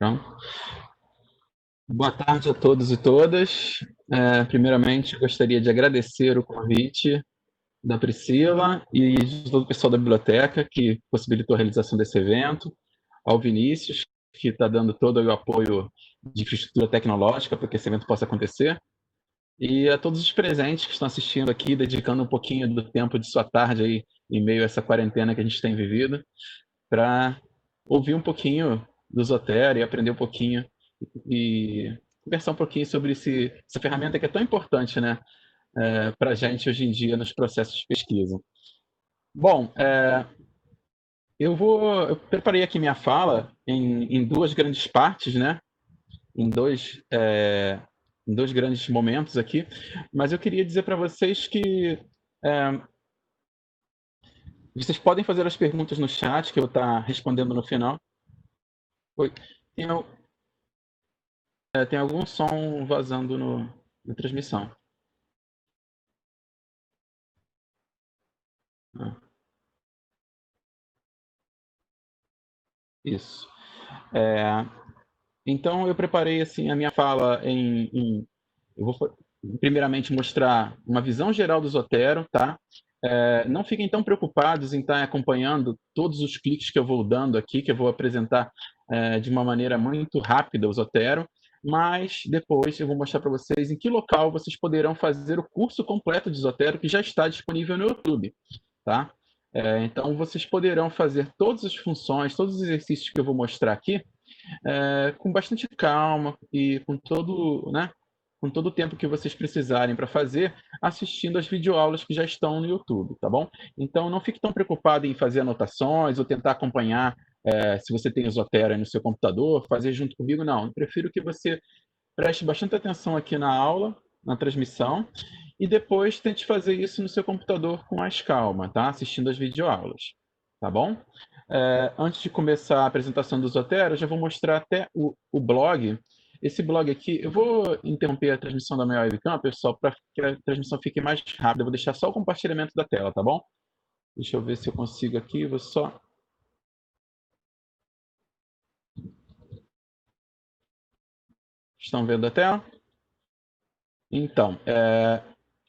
Então, boa tarde a todos e todas. Primeiramente, gostaria de agradecer o convite da Priscila e de todo o pessoal da biblioteca que possibilitou a realização desse evento, ao Vinícius, que está dando todo o apoio de infraestrutura tecnológica para que esse evento possa acontecer, e a todos os presentes que estão assistindo aqui, dedicando um pouquinho do tempo de sua tarde aí, em meio a essa quarentena que a gente tem vivido, para ouvir um pouquinho do Zotero e aprender um pouquinho e conversar um pouquinho sobre essa ferramenta que é tão importante, né, para a gente hoje em dia nos processos de pesquisa. Bom, eu preparei aqui minha fala em duas grandes partes, né, em em dois grandes momentos aqui, mas eu queria dizer para vocês que é, vocês podem fazer as perguntas no chat que eu vou estar respondendo no final. Oi. Tem, tem algum som vazando na transmissão. Ah, isso. É, então eu preparei assim a minha fala eu vou primeiramente mostrar uma visão geral do Zotero, tá? Não fiquem tão preocupados em estar acompanhando todos os cliques que eu vou dando aqui, que eu vou apresentar de uma maneira muito rápida o Zotero, mas depois eu vou mostrar para vocês em que local vocês poderão fazer o curso completo de Zotero que já está disponível no YouTube, tá? Então vocês poderão fazer todas as funções, todos os exercícios que eu vou mostrar aqui com bastante calma e com todo o tempo que vocês precisarem para fazer, assistindo as videoaulas que já estão no YouTube, tá bom? Então, não fique tão preocupado em fazer anotações ou tentar acompanhar, se você tem o Zotero aí no seu computador, fazer junto comigo, não. Eu prefiro que você preste bastante atenção aqui na aula, na transmissão, e depois tente fazer isso no seu computador com mais calma, tá? Assistindo as videoaulas, tá bom? Antes de começar a apresentação do Zotero, eu já vou mostrar até o blog. Esse blog aqui, eu vou interromper a transmissão da minha webcam, pessoal, para que a transmissão fique mais rápida. Eu vou deixar só o compartilhamento da tela, tá bom? Deixa eu ver se eu consigo aqui. Vou só. Estão vendo a tela? Então,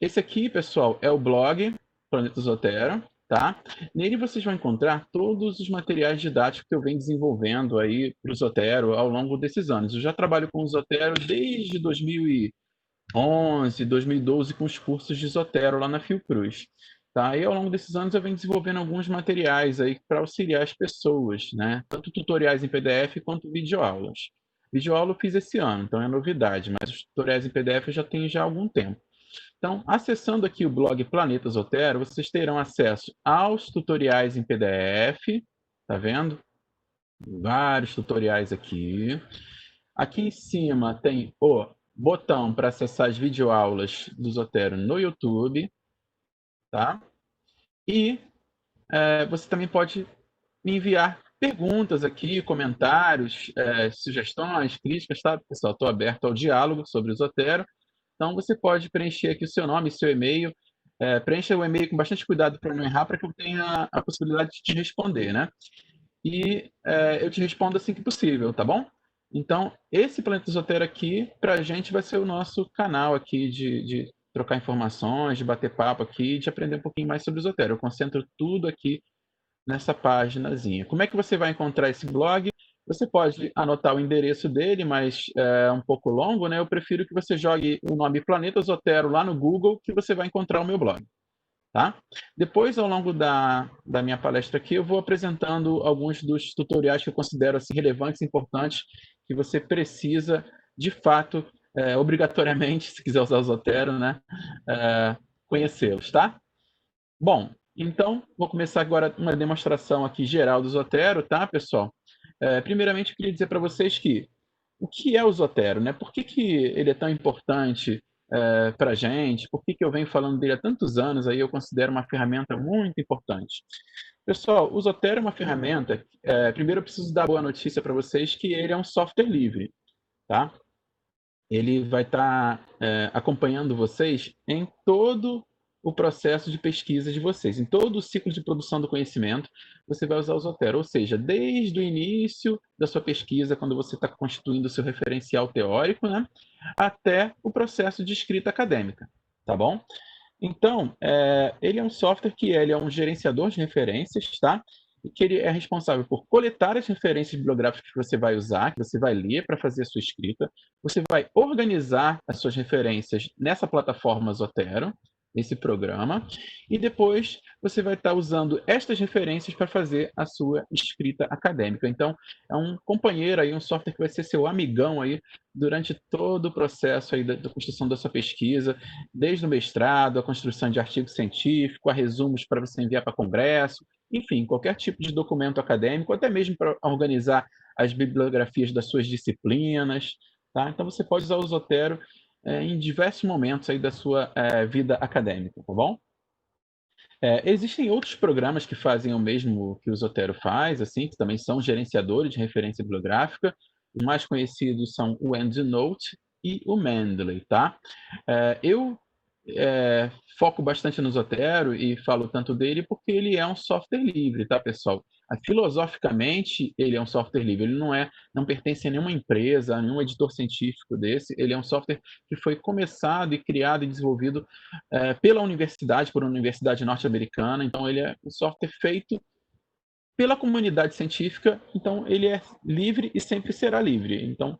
esse aqui, pessoal, é o blog Planeta Zotero, tá? Nele vocês vão encontrar todos os materiais didáticos que eu venho desenvolvendo aí para o Zotero ao longo desses anos. Eu já trabalho com o Zotero desde 2011, 2012 com os cursos de Zotero lá na Fiocruz. Tá? E ao longo desses anos eu venho desenvolvendo alguns materiais aí para auxiliar as pessoas, né? Tanto tutoriais em PDF quanto videoaulas. Videoaula eu fiz esse ano, então é novidade, mas os tutoriais em PDF eu já tenho já há algum tempo. Então, acessando aqui o blog Planeta Zotero, vocês terão acesso aos tutoriais em PDF, tá vendo? Vários tutoriais aqui. Aqui em cima tem o botão para acessar as videoaulas do Zotero no YouTube, tá? E você também pode me enviar perguntas aqui, comentários, sugestões, críticas, tá, pessoal? Estou aberto ao diálogo sobre o Zotero. Então, você pode preencher aqui o seu nome, seu e-mail. Preencha o e-mail com bastante cuidado para não errar, para que eu tenha a possibilidade de te responder, né? E eu te respondo assim que possível, tá bom? Então, esse Planeta Esotero aqui, para a gente, vai ser o nosso canal aqui de trocar informações, de bater papo aqui, de aprender um pouquinho mais sobre o esotero. Eu concentro tudo aqui nessa paginazinha. Como é que você vai encontrar esse blog? Você pode anotar o endereço dele, mas é um pouco longo, né? Eu prefiro que você jogue o nome Planeta Zotero lá no Google, que você vai encontrar o meu blog. Tá? Depois, ao longo da minha palestra aqui, eu vou apresentando alguns dos tutoriais que eu considero assim, relevantes e importantes que você precisa, de fato, obrigatoriamente, se quiser usar o Zotero, né, conhecê-los, tá? Bom, então, vou começar agora uma demonstração aqui geral do Zotero, tá, pessoal? Primeiramente, eu queria dizer para vocês que o que é o Zotero, né? Por que ele é tão importante para a gente? Por que eu venho falando dele há tantos anos? Aí eu considero uma ferramenta muito importante. Pessoal, o Zotero é uma ferramenta. Primeiro, eu preciso dar boa notícia para vocês que ele é um software livre, tá? Ele vai estar acompanhando vocês em todo. o processo de pesquisa de vocês. Em todo o ciclo de produção do conhecimento, você vai usar o Zotero, ou seja, desde o início da sua pesquisa, quando você está constituindo o seu referencial teórico, né, até o processo de escrita acadêmica, tá bom? Então, ele é um software que ele é um gerenciador de referências, tá? E que ele é responsável por coletar as referências bibliográficas que você vai usar, que você vai ler para fazer a sua escrita. Você vai organizar as suas referências nessa plataforma Zotero, nesse programa, e depois você vai estar usando estas referências para fazer a sua escrita acadêmica. Então, é um companheiro aí, um software que vai ser seu amigão aí durante todo o processo aí da construção da sua pesquisa, desde o mestrado, a construção de artigo científico, a resumos para você enviar para congresso, enfim, qualquer tipo de documento acadêmico, até mesmo para organizar as bibliografias das suas disciplinas, tá? Então você pode usar o Zotero em diversos momentos aí da sua vida acadêmica, tá bom? Existem outros programas que fazem o mesmo que o Zotero faz, assim, que também são gerenciadores de referência bibliográfica. Os mais conhecidos são o EndNote e o Mendeley, tá? Eu foco bastante no Zotero e falo tanto dele porque ele é um software livre, tá, pessoal? Filosoficamente, ele é um software livre, ele não pertence a nenhuma empresa, a nenhum editor científico desse, ele é um software que foi começado e criado e desenvolvido pela universidade, por uma universidade norte-americana, então ele é um software feito pela comunidade científica, então ele é livre e sempre será livre. Então,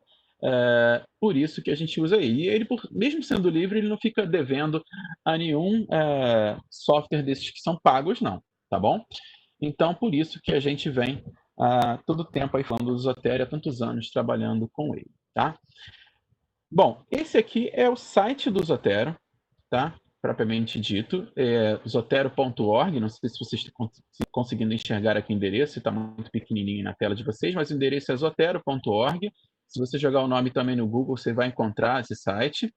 por isso que a gente usa ele. E ele, mesmo sendo livre, ele não fica devendo a nenhum software desses que são pagos, não, tá bom? Então, por isso que a gente vem todo o tempo aí falando do Zotero há tantos anos trabalhando com ele, tá? Bom, esse aqui é o site do Zotero, tá? Propriamente dito, zotero.org, não sei se vocês estão conseguindo enxergar aqui o endereço, está muito pequenininho na tela de vocês, mas o endereço é zotero.org. Se você jogar o nome também no Google, você vai encontrar esse site,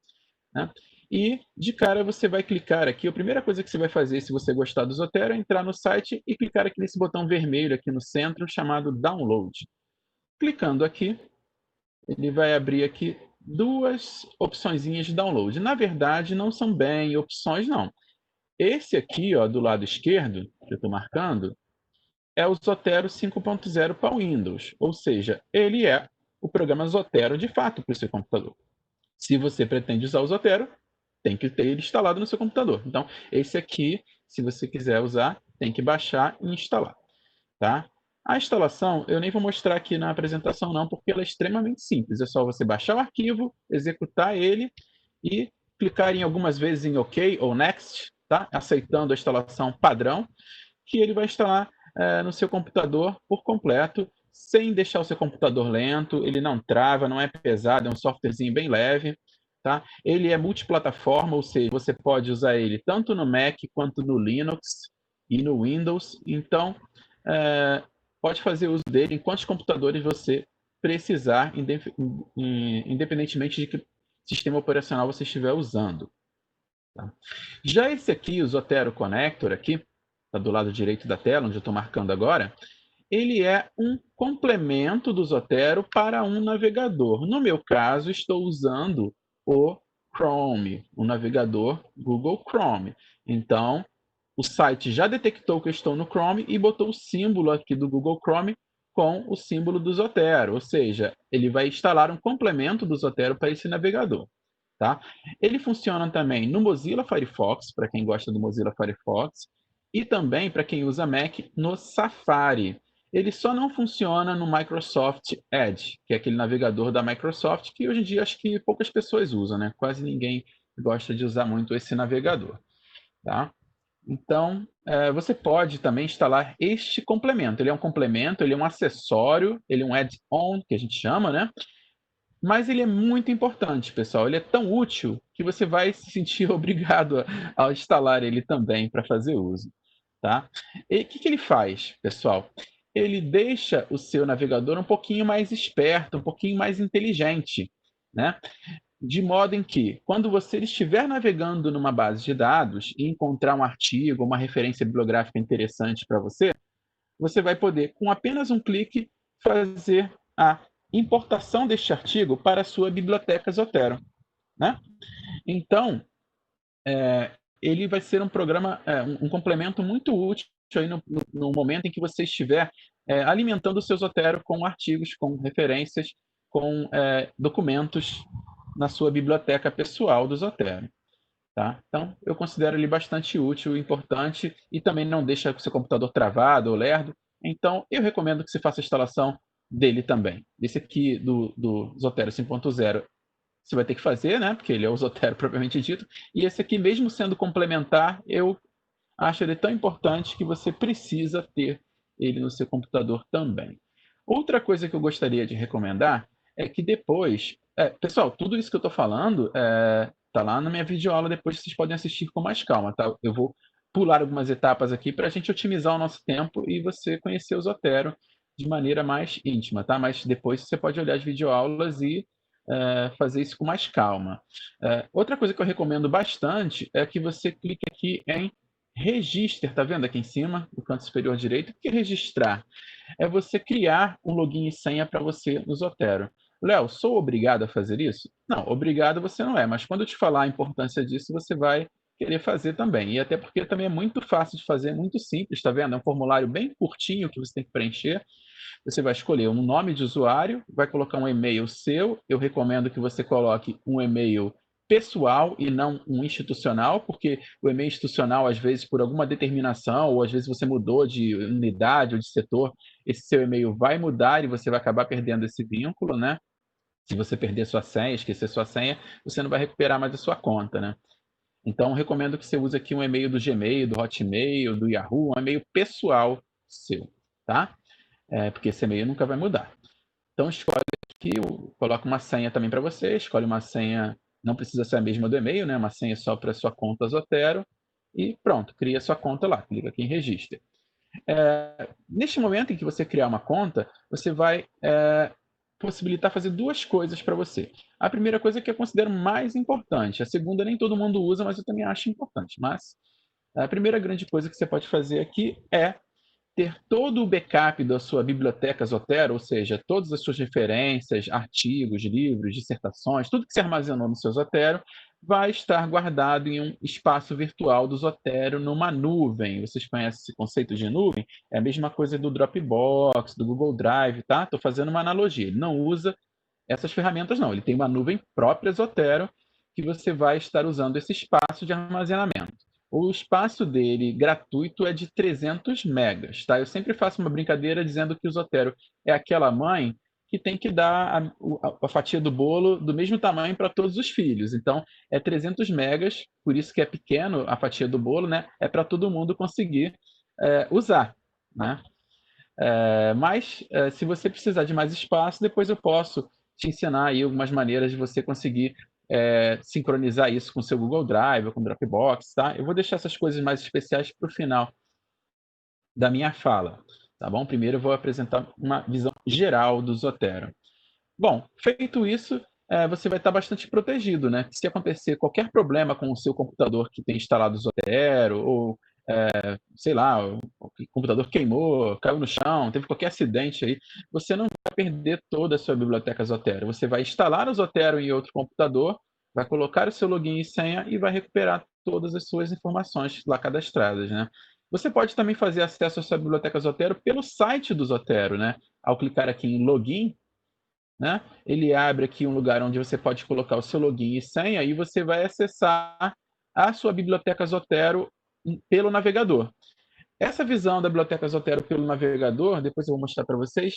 né? E, de cara, você vai clicar aqui, a primeira coisa que você vai fazer, se você gostar do Zotero, é entrar no site e clicar aqui nesse botão vermelho aqui no centro, chamado Download. Clicando aqui, ele vai abrir aqui duas opçõezinhas de download. Na verdade, não são bem opções, não. Esse aqui, ó, do lado esquerdo, que eu estou marcando, é o Zotero 5.0 para Windows. Ou seja, ele é o programa Zotero de fato para o seu computador. Se você pretende usar o Zotero, tem que ter ele instalado no seu computador. Então, esse aqui, se você quiser usar, tem que baixar e instalar, tá? A instalação, eu nem vou mostrar aqui na apresentação não, porque ela é extremamente simples. É só você baixar o arquivo, executar ele e clicar em algumas vezes em OK ou Next, tá? Aceitando a instalação padrão, que ele vai instalar no seu computador por completo, sem deixar o seu computador lento, ele não trava, não é pesado, é um softwarezinho bem leve, tá? Ele é multiplataforma, ou seja, você pode usar ele tanto no Mac quanto no Linux e no Windows, então pode fazer uso dele em quantos computadores você precisar, independentemente de que sistema operacional você estiver usando. Tá? Já esse aqui, o Zotero Connector, aqui, está do lado direito da tela, onde eu estou marcando agora, ele é um complemento do Zotero para um navegador. No meu caso, estou usando o Chrome, o navegador Google Chrome. Então, o site já detectou que eu estou no Chrome e botou o símbolo aqui do Google Chrome com o símbolo do Zotero, ou seja, ele vai instalar um complemento do Zotero para esse navegador. Tá? Ele funciona também no Mozilla Firefox, para quem gosta do Mozilla Firefox, e também para quem usa Mac no Safari. Ele só não funciona no Microsoft Edge, que é aquele navegador da Microsoft, que hoje em dia acho que poucas pessoas usam, né? Quase ninguém gosta de usar muito esse navegador. Tá? Então, você pode também instalar este complemento. Ele é um complemento, ele é um acessório, ele é um add-on, que a gente chama, né? Mas ele é muito importante, pessoal. Ele é tão útil que você vai se sentir obrigado a instalar ele também para fazer uso. Tá? E o que ele faz, pessoal? Ele deixa o seu navegador um pouquinho mais esperto, um pouquinho mais inteligente, né? De modo em que, quando você estiver navegando numa base de dados e encontrar um artigo, uma referência bibliográfica interessante para você, você vai poder, com apenas um clique, fazer a importação deste artigo para a sua biblioteca Zotero, né? Então, ele vai ser um programa, um complemento muito útil aí no momento em que você estiver alimentando o seu Zotero com artigos, com referências, com documentos na sua biblioteca pessoal do Zotero. Tá? Então, eu considero ele bastante útil, importante, e também não deixa o seu computador travado ou lerdo. Então, eu recomendo que você faça a instalação dele também. Esse aqui do Zotero 5.0 você vai ter que fazer, né? Porque ele é o Zotero propriamente dito. E esse aqui, mesmo sendo complementar, eu acho ele tão importante que você precisa ter ele no seu computador também. Outra coisa que eu gostaria de recomendar é que depois... pessoal, tudo isso que eu estou falando está lá na minha videoaula, depois vocês podem assistir com mais calma, tá? Eu vou pular algumas etapas aqui para a gente otimizar o nosso tempo e você conhecer o Zotero de maneira mais íntima, tá? Mas depois você pode olhar as videoaulas e fazer isso com mais calma. Outra coisa que eu recomendo bastante é que você clique aqui em Register, tá vendo aqui em cima, no canto superior direito? O que é registrar? É você criar um login e senha para você no Zotero. Léo, sou obrigado a fazer isso? Não, obrigado você não é, mas quando eu te falar a importância disso, você vai querer fazer também. E até porque também é muito fácil de fazer, muito simples, tá vendo? É um formulário bem curtinho que você tem que preencher. Você vai escolher um nome de usuário, vai colocar um e-mail seu. Eu recomendo que você coloque um e-mail pessoal e não um institucional, porque o e-mail institucional, às vezes, por alguma determinação, ou às vezes você mudou de unidade ou de setor, esse seu e-mail vai mudar e você vai acabar perdendo esse vínculo, né? Se você perder sua senha, esquecer sua senha, você não vai recuperar mais a sua conta, né? Então, recomendo que você use aqui um e-mail do Gmail, do Hotmail, do Yahoo, um e-mail pessoal seu, tá? Porque esse e-mail nunca vai mudar. Então, escolhe aqui, coloca uma senha também para você, escolhe uma senha, não precisa ser a mesma do e-mail, né? Uma senha só para sua conta Zotero e pronto, cria sua conta lá, clica aqui em Registre. Neste momento em que você criar uma conta, você vai possibilitar fazer duas coisas para você. A primeira coisa que eu considero mais importante, a segunda nem todo mundo usa, mas eu também acho importante. Mas a primeira grande coisa que você pode fazer aqui é ter todo o backup da sua biblioteca Zotero, ou seja, todas as suas referências, artigos, livros, dissertações, tudo que você armazenou no seu Zotero, vai estar guardado em um espaço virtual do Zotero numa nuvem. Vocês conhecem esse conceito de nuvem? É a mesma coisa do Dropbox, do Google Drive, tá? Estou fazendo uma analogia. Ele não usa essas ferramentas, não. Ele tem uma nuvem própria Zotero que você vai estar usando esse espaço de armazenamento. O espaço dele gratuito é de 300 megas, tá? Eu sempre faço uma brincadeira dizendo que o Zotero é aquela mãe que tem que dar a fatia do bolo do mesmo tamanho para todos os filhos. Então, é 300 megas, por isso que é pequeno a fatia do bolo, né? É para todo mundo conseguir usar, né? Mas, se você precisar de mais espaço, depois eu posso te ensinar aí algumas maneiras de você conseguir sincronizar isso com o seu Google Drive ou com o Dropbox, tá? Eu vou deixar essas coisas mais especiais para o final da minha fala, tá bom? Primeiro eu vou apresentar uma visão geral do Zotero. Bom, feito isso, você vai estar bastante protegido, né? Se acontecer qualquer problema com o seu computador que tem instalado o Zotero, ou, sei lá, o computador queimou, caiu no chão, teve qualquer acidente aí, você não vai perder toda a sua biblioteca Zotero. Você vai instalar o Zotero em outro computador, vai colocar o seu login e senha e vai recuperar todas as suas informações lá cadastradas, né? Você pode também fazer acesso à sua biblioteca Zotero pelo site do Zotero, né? Ao clicar aqui em Login, né? Ele abre aqui um lugar onde você pode colocar o seu login e senha e você vai acessar a sua biblioteca Zotero pelo navegador. Essa visão da biblioteca Zotero pelo navegador, depois eu vou mostrar para vocês,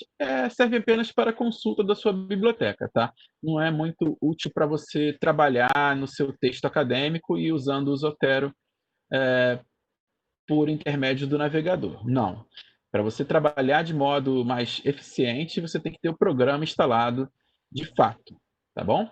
serve apenas para consulta da sua biblioteca, tá? Não é muito útil para você trabalhar no seu texto acadêmico e usando o Zotero por intermédio do navegador. Não. Para você trabalhar de modo mais eficiente, você tem que ter o programa instalado de fato, tá bom?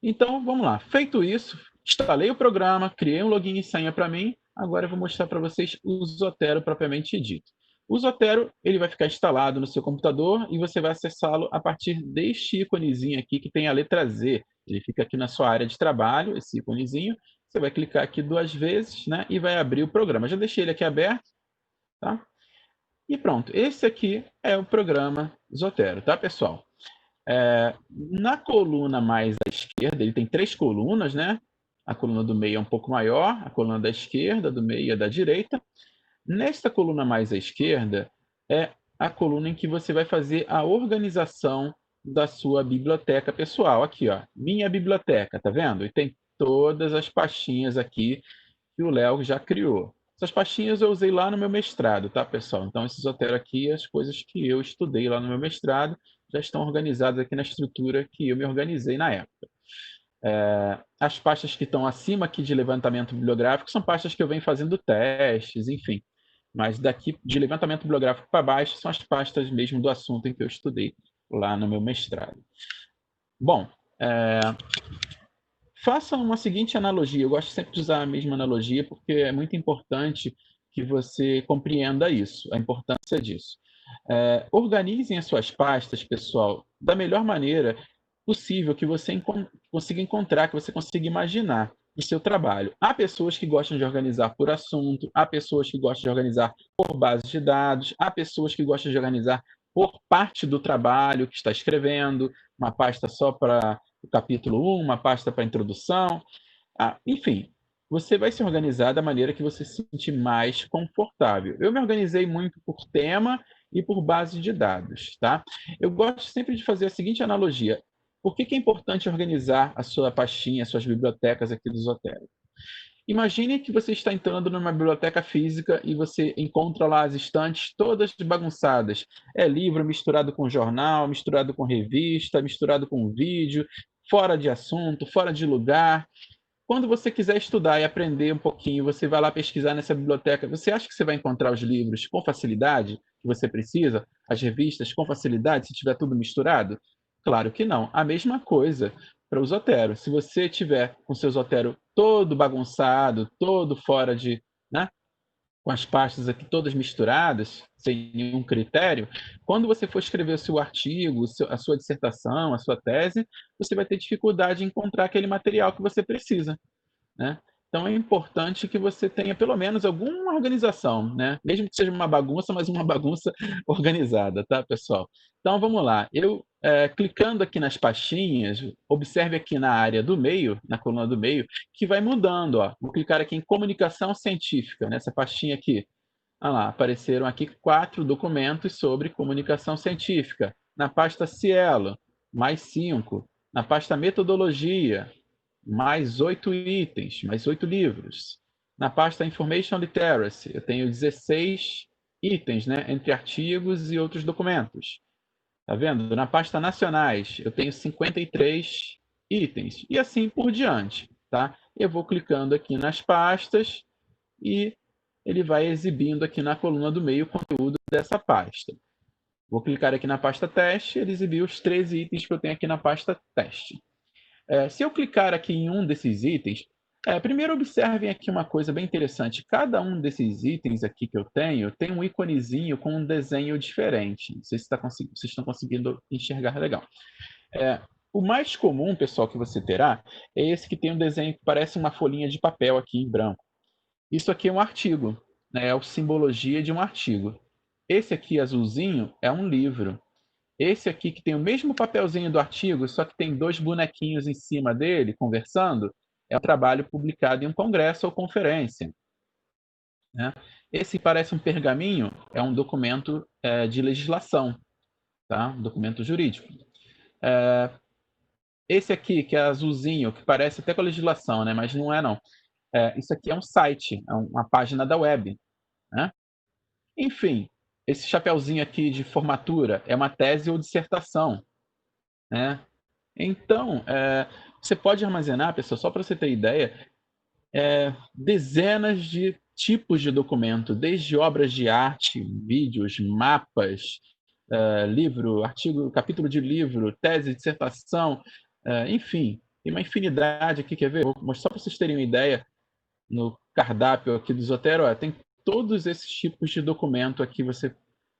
Então, vamos lá. Feito isso, instalei o programa, criei um login e senha para mim. Agora eu vou mostrar para vocês o Zotero propriamente dito. O Zotero ele vai ficar instalado no seu computador e você vai acessá-lo a partir deste íconezinho aqui que tem a letra Z. Ele fica aqui na sua área de trabalho, esse íconezinho. Você vai clicar aqui 2 vezes, né, e vai abrir o programa. Já deixei ele aqui aberto, tá? E pronto, esse aqui é o programa Zotero, tá, pessoal? Na coluna mais à esquerda, ele tem 3 colunas, né? A coluna do meio é um pouco maior, a coluna da esquerda, do meio e a da direita. Nesta coluna mais à esquerda é a coluna em que você vai fazer a organização da sua biblioteca pessoal. Aqui, ó, minha biblioteca, tá vendo? E tem todas as pastinhas aqui que o Léo já criou. Essas pastinhas eu usei lá no meu mestrado, tá, pessoal? Então, esse Zotero aqui, as coisas que eu estudei lá no meu mestrado, já estão organizadas aqui na estrutura que eu me organizei na época. As pastas que estão acima aqui de levantamento bibliográfico são pastas que eu venho fazendo testes, enfim. Mas daqui de levantamento bibliográfico para baixo são as pastas mesmo do assunto em que eu estudei lá no meu mestrado. Bom, faça uma seguinte analogia. Eu gosto sempre de usar a mesma analogia porque é muito importante que você compreenda isso, a importância disso. Organizem as suas pastas, pessoal, da melhor maneira possível que você consiga encontrar, que você consiga imaginar o seu trabalho. Há pessoas que gostam de organizar por assunto, há pessoas que gostam de organizar por base de dados, há pessoas que gostam de organizar por parte do trabalho que está escrevendo, uma pasta só para o capítulo 1, uma pasta para a introdução. Enfim, você vai se organizar da maneira que você se sentir mais confortável. Eu me organizei muito por tema e por base de dados, tá? Eu gosto sempre de fazer a seguinte analogia. Por que é importante organizar a sua pastinha, as suas bibliotecas aqui do Zotero? Imagine que você está entrando numa biblioteca física e você encontra lá as estantes todas bagunçadas. É livro misturado com jornal, misturado com revista, misturado com vídeo, fora de assunto, fora de lugar. Quando você quiser estudar e aprender um pouquinho, você vai lá pesquisar nessa biblioteca. Você acha que você vai encontrar os livros com facilidade que você precisa? As revistas com facilidade, se tiver tudo misturado? Claro que não. A mesma coisa para o Zotero. Se você tiver com o seu Zotero todo bagunçado, todo fora de, né, com as pastas aqui todas misturadas, sem nenhum critério, quando você for escrever o seu artigo, a sua dissertação, a sua tese, você vai ter dificuldade em encontrar aquele material que você precisa, né? Então é importante que você tenha pelo menos alguma organização, né? Mesmo que seja uma bagunça, mas uma bagunça organizada, tá, pessoal? Então vamos lá. Eu clicando aqui nas pastinhas, observe aqui na área do meio, na coluna do meio, que vai mudando, ó. Vou clicar aqui em comunicação científica, nessa pastinha aqui. Olha lá, apareceram aqui 4 documentos sobre comunicação científica. Na pasta Cielo, mais 5. Na pasta metodologia, mais 8 itens, mais 8 livros. Na pasta Information Literacy, eu tenho 16 itens, né, entre artigos e outros documentos. Tá vendo? Na pasta Nacionais, eu tenho 53 itens, e assim por diante, tá? Eu vou clicando aqui nas pastas e ele vai exibindo aqui na coluna do meio o conteúdo dessa pasta. Vou clicar aqui na pasta teste, ele exibiu os 13 itens que eu tenho aqui na pasta teste. Se eu clicar aqui em um desses itens, primeiro observem aqui uma coisa bem interessante. Cada um desses itens aqui que eu tenho tem um íconezinho com um desenho diferente. Não sei se vocês estão conseguindo enxergar legal. O mais comum, pessoal, que você terá é esse que tem um desenho que parece uma folhinha de papel aqui em branco. Isso aqui é um artigo, né? É a simbologia de um artigo. Esse aqui azulzinho é um livro. Esse aqui que tem o mesmo papelzinho do artigo, só que tem 2 bonequinhos em cima dele conversando, é um trabalho publicado em um congresso ou conferência, né? Esse parece um pergaminho, é um documento de legislação, tá? Um documento jurídico. Esse aqui, que é azulzinho, que parece até com a legislação, né? Mas não é não. Isso aqui é um site, é uma página da web, né? Enfim, esse chapeuzinho aqui de formatura é uma tese ou dissertação, né? Então, você pode armazenar, pessoal, só para você ter ideia, dezenas de tipos de documento, desde obras de arte, vídeos, mapas, livro, artigo, capítulo de livro, tese, dissertação, enfim, tem uma infinidade aqui, quer ver? Vou mostrar para vocês terem uma ideia, no cardápio aqui do Zotero, tem todos esses tipos de documento aqui você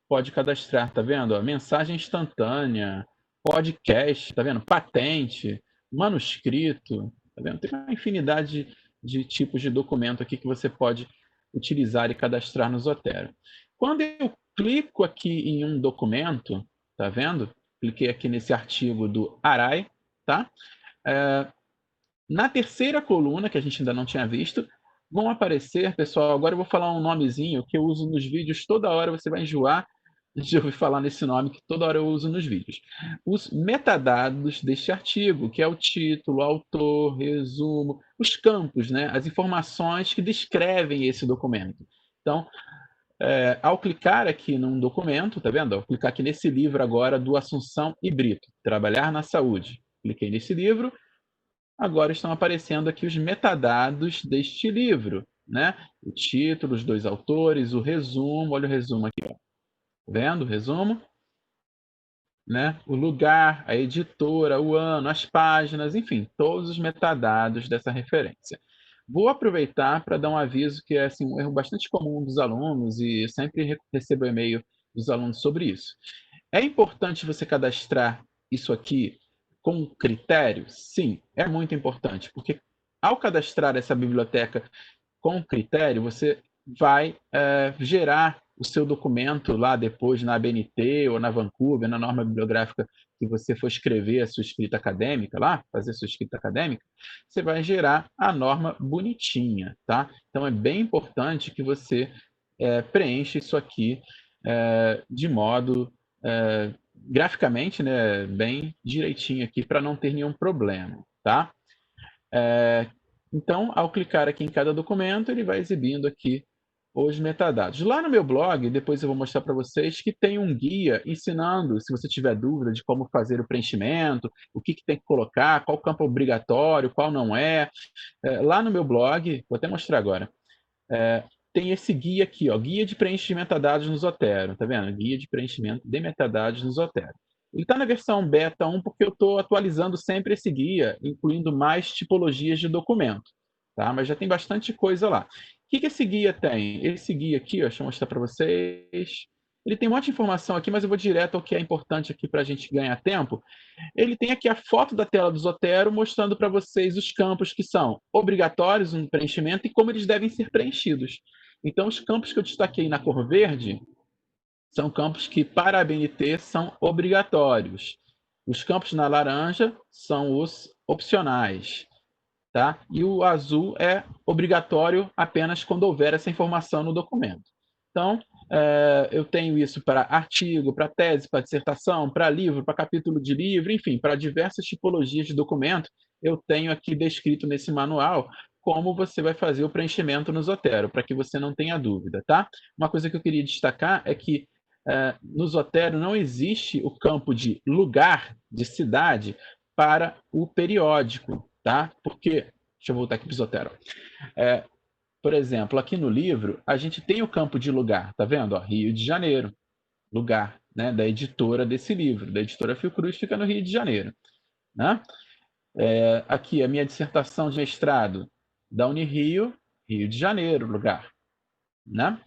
pode cadastrar, tá vendo? Mensagem instantânea, podcast, tá vendo? Patente, manuscrito, tá vendo? Tem uma infinidade de tipos de documento aqui que você pode utilizar e cadastrar no Zotero. Quando eu clico aqui em um documento, tá vendo? Cliquei aqui nesse artigo do Arai, tá? Na terceira coluna, que a gente ainda não tinha visto, vão aparecer, pessoal, agora eu vou falar um nomezinho que eu uso nos vídeos toda hora, você vai enjoar de ouvir falar nesse nome, que toda hora eu uso nos vídeos. Os metadados deste artigo, que é o título, autor, resumo, os campos, né? As informações que descrevem esse documento. Então, ao clicar aqui num documento, tá vendo? Ao clicar aqui nesse livro agora do Assunção e Brito, Trabalhar na Saúde. Cliquei nesse livro, agora estão aparecendo aqui os metadados deste livro, né? O título, os dois autores, o resumo, olha o resumo aqui, ó. Vendo o resumo? Né? O lugar, a editora, o ano, as páginas, enfim, todos os metadados dessa referência. Vou aproveitar para dar um aviso que é assim, um erro bastante comum dos alunos e sempre recebo e-mail dos alunos sobre isso. É importante você cadastrar isso aqui com critério? Sim, é muito importante, porque ao cadastrar essa biblioteca com critério, você vai gerar o seu documento lá depois na ABNT ou na Vancouver, na norma bibliográfica que você for escrever a sua escrita acadêmica lá, fazer a sua escrita acadêmica, você vai gerar a norma bonitinha, tá? Então é bem importante que você preencha isso aqui de modo graficamente, né, bem direitinho aqui para não ter nenhum problema, tá? Então, ao clicar aqui em cada documento, ele vai exibindo aqui os metadados. Lá no meu blog, depois eu vou mostrar para vocês que tem um guia ensinando, se você tiver dúvida de como fazer o preenchimento, o que tem que colocar, qual campo é obrigatório, qual não é. Lá no meu blog, vou até mostrar agora, tem esse guia aqui, ó, guia de preenchimento de metadados no Zotero, tá vendo? Guia de preenchimento de metadados no Zotero. Ele está na versão beta 1 porque eu estou atualizando sempre esse guia, incluindo mais tipologias de documento, tá? Mas já tem bastante coisa lá. O que esse guia tem? Esse guia aqui, ó, deixa eu mostrar para vocês. Ele tem um monte de informação aqui, mas eu vou direto ao que é importante aqui para a gente ganhar tempo. Ele tem aqui a foto da tela do Zotero mostrando para vocês os campos que são obrigatórios no preenchimento e como eles devem ser preenchidos. Então, os campos que eu destaquei na cor verde são campos que, para a ABNT, são obrigatórios. Os campos na laranja são os opcionais. Tá? E o azul é obrigatório apenas quando houver essa informação no documento. Então, eu tenho isso para artigo, para tese, para dissertação, para livro, para capítulo de livro, enfim, para diversas tipologias de documento, eu tenho aqui descrito nesse manual como você vai fazer o preenchimento no Zotero, para que você não tenha dúvida, tá? Uma coisa que eu queria destacar é que no Zotero não existe o campo de lugar, de cidade, para o periódico, tá? Porque, deixa eu voltar aqui para o Zotero. Por exemplo, aqui no livro, a gente tem o campo de lugar, tá vendo? Ó, Rio de Janeiro, lugar, né, da editora desse livro, da editora Fiocruz, fica no Rio de Janeiro, né? Aqui, a minha dissertação de mestrado, da Unirio, Rio de Janeiro, lugar, né?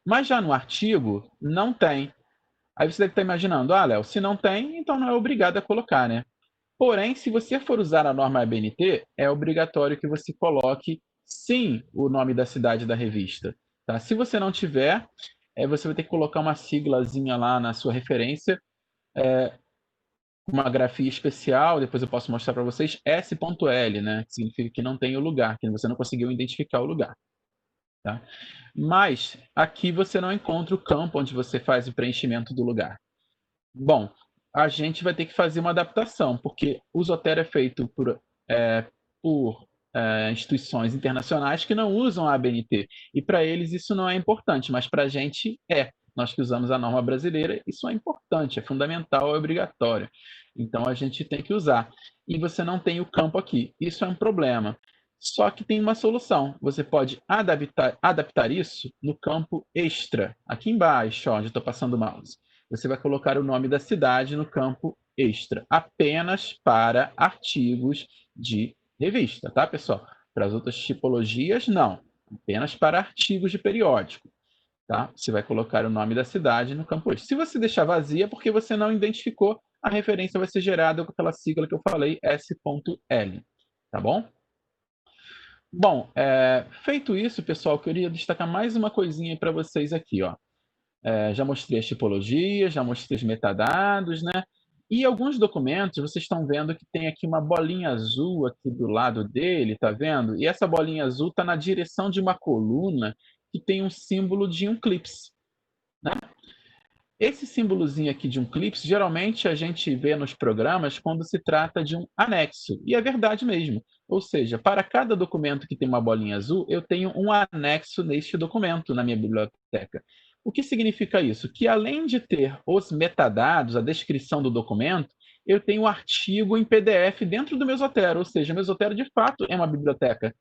Mas já no artigo, não tem. Aí você deve estar imaginando, Léo, se não tem, então não é obrigado a colocar, né? Porém, se você for usar a norma ABNT, é obrigatório que você coloque, sim, o nome da cidade da revista. Tá? Se você não tiver, você vai ter que colocar uma siglazinha lá na sua referência, uma grafia especial, depois eu posso mostrar para vocês, S.L, né? Que significa que não tem o lugar, que você não conseguiu identificar o lugar. Tá? Mas aqui você não encontra o campo onde você faz o preenchimento do lugar. Bom, a gente vai ter que fazer uma adaptação, porque o Zotero é feito por instituições internacionais que não usam a ABNT. E para eles isso não é importante, mas para a gente é. Nós que usamos a norma brasileira, isso é importante, é fundamental, é obrigatório. Então a gente tem que usar. E você não tem o campo aqui. Isso é um problema. Só que tem uma solução. Você pode adaptar isso no campo extra. Aqui embaixo, onde eu estou passando o mouse. Você vai colocar o nome da cidade no campo extra, apenas para artigos de revista, tá, pessoal? Para as outras tipologias, não. Apenas para artigos de periódico, tá? Você vai colocar o nome da cidade no campo extra. Se você deixar vazia, é porque você não identificou, a referência vai ser gerada com aquela sigla que eu falei, S.L, tá bom? Bom, feito isso, pessoal, eu queria destacar mais uma coisinha para vocês aqui, ó. Já mostrei as tipologias, já mostrei os metadados, né? E alguns documentos, vocês estão vendo que tem aqui uma bolinha azul aqui do lado dele, tá vendo? E essa bolinha azul está na direção de uma coluna que tem um símbolo de um clips, né? Esse símbolozinho aqui de um clips, geralmente a gente vê nos programas quando se trata de um anexo. E é verdade mesmo. Ou seja, para cada documento que tem uma bolinha azul, eu tenho um anexo neste documento na minha biblioteca. O que significa isso? Que além de ter os metadados, a descrição do documento, eu tenho um artigo em PDF dentro do meu Zotero. Ou seja, o meu Zotero de fato é uma biblioteca,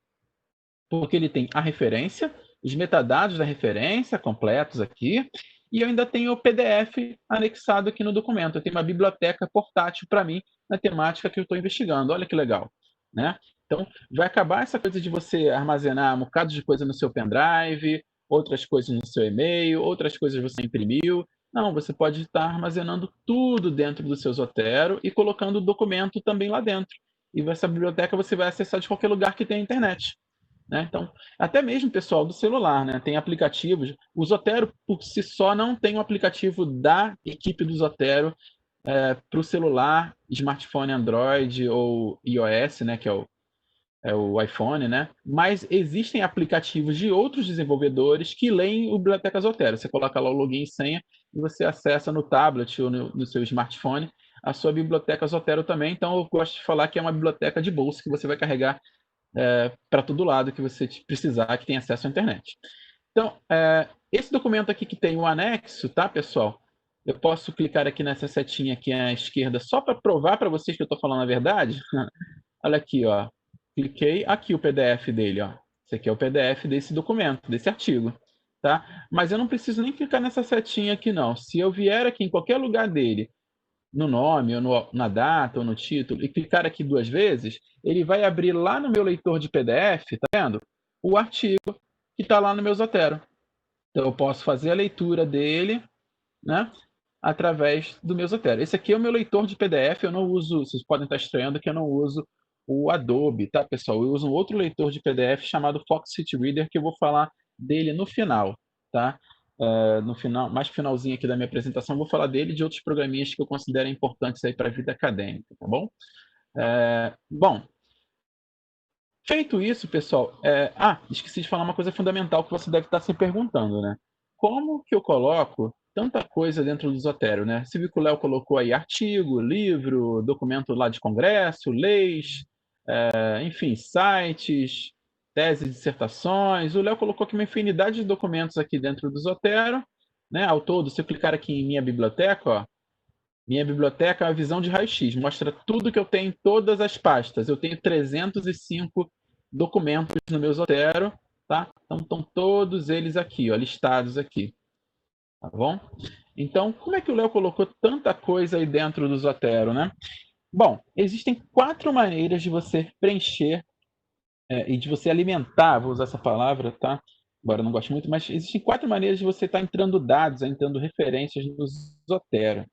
porque ele tem a referência, os metadados da referência completos aqui, e eu ainda tenho o PDF anexado aqui no documento. Eu tenho uma biblioteca portátil para mim na temática que eu estou investigando. Olha que legal, né? Então, vai acabar essa coisa de você armazenar um bocado de coisa no seu pendrive, outras coisas no seu e-mail, outras coisas você imprimiu. Não, você pode estar armazenando tudo dentro do seu Zotero e colocando o documento também lá dentro. E essa biblioteca você vai acessar de qualquer lugar que tenha internet. Né? Então, até mesmo pessoal do celular, né? Tem aplicativos. O Zotero por si só não tem um aplicativo da equipe do Zotero para o celular, smartphone Android ou iOS, né? Que é o iPhone, né? Mas existem aplicativos de outros desenvolvedores que leem o Biblioteca Zotero. Você coloca lá o login e senha e você acessa no tablet ou no seu smartphone a sua biblioteca Zotero também. Então, eu gosto de falar que é uma biblioteca de bolsa que você vai carregar para todo lado que você precisar, que tem acesso à internet. Então, esse documento aqui que tem o anexo, tá, pessoal? Eu posso clicar aqui nessa setinha aqui à esquerda só para provar para vocês que eu estou falando a verdade. Olha aqui, ó. Cliquei aqui o PDF dele, ó. Esse aqui é o PDF desse documento, desse artigo, tá? Mas eu não preciso nem clicar nessa setinha aqui, não. Se eu vier aqui em qualquer lugar dele, no nome, ou na data, ou no título, e clicar aqui 2 vezes, ele vai abrir lá no meu leitor de PDF, tá vendo? O artigo que está lá no meu Zotero. Então, eu posso fazer a leitura dele, né? Através do meu Zotero. Esse aqui é o meu leitor de PDF, eu não uso, vocês podem estar estranhando que eu não uso o Adobe, tá, pessoal? Eu uso um outro leitor de PDF chamado Fox City Reader, que eu vou falar dele no final, tá? No final, mais finalzinho aqui da minha apresentação, eu vou falar dele e de outros programinhas que eu considero importantes aí para a vida acadêmica, tá bom? Bom, feito isso, pessoal, esqueci de falar uma coisa fundamental que você deve estar se perguntando, né? Como que eu coloco tanta coisa dentro do Zotero, né? Você viu que o Léo colocou aí artigo, livro, documento lá de congresso, leis, enfim, sites, teses, dissertações. O Léo colocou aqui uma infinidade de documentos aqui dentro do Zotero, né? Ao todo, se eu clicar aqui em minha biblioteca, ó, minha biblioteca é uma visão de raio-x, mostra tudo que eu tenho em todas as pastas. Eu tenho 305 documentos no meu Zotero, tá? Então estão todos eles aqui, ó, listados aqui, tá bom? Então, como é que o Léo colocou tanta coisa aí dentro do Zotero, né? Bom, existem 4 maneiras de você preencher e de você alimentar, vou usar essa palavra, tá? Embora eu não goste muito, mas existem 4 maneiras de você estar entrando dados, entrando referências no Zotero.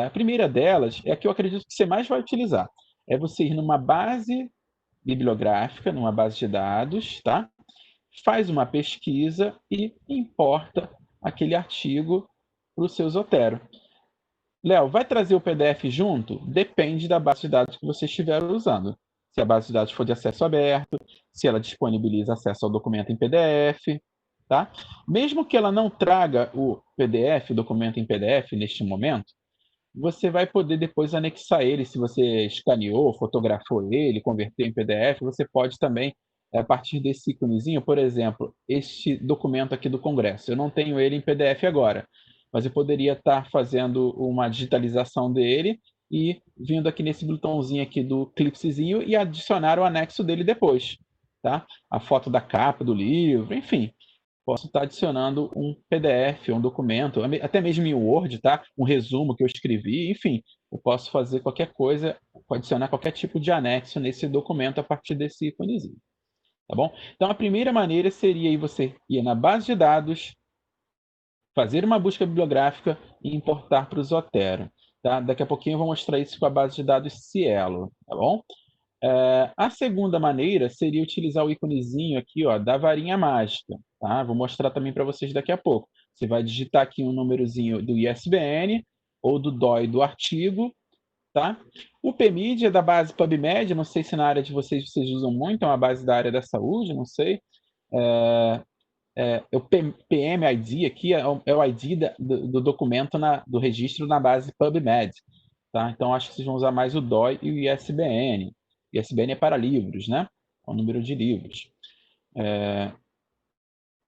A primeira delas é a que eu acredito que você mais vai utilizar. É você ir numa base bibliográfica, numa base de dados, tá? Faz uma pesquisa e importa aquele artigo para o seu Zotero. Léo, vai trazer o PDF junto? Depende da base de dados que você estiver usando. Se a base de dados for de acesso aberto, se ela disponibiliza acesso ao documento em PDF, tá? Mesmo que ela não traga o PDF, o documento em PDF neste momento, você vai poder depois anexar ele, se você escaneou, fotografou ele, converteu em PDF, você pode também, a partir desse íconezinho, por exemplo, este documento aqui do Congresso, eu não tenho ele em PDF agora, mas eu poderia estar fazendo uma digitalização dele e vindo aqui nesse botãozinho aqui do clipsezinho e adicionar o anexo dele depois, tá? A foto da capa do livro, enfim, posso estar adicionando um PDF, um documento, até mesmo em Word, tá? Um resumo que eu escrevi, enfim, eu posso fazer qualquer coisa, adicionar qualquer tipo de anexo nesse documento a partir desse íconezinho, tá bom? Então, a primeira maneira seria aí você ir na base de dados, fazer uma busca bibliográfica e importar para o Zotero, tá? Daqui a pouquinho eu vou mostrar isso com a base de dados Cielo, tá bom? A segunda maneira seria utilizar o íconezinho aqui, ó, da varinha mágica, tá? Vou mostrar também para vocês daqui a pouco. Você vai digitar aqui um númerozinho do ISBN, ou do DOI do artigo, tá? O PMID é da base PubMed, não sei se na área de vocês usam muito, é uma base da área da saúde, não sei. O PMID aqui é o ID do documento do registro na base PubMed, tá? Então acho que vocês vão usar mais o DOI e o ISBN. ISBN é para livros, né? É o número de livros.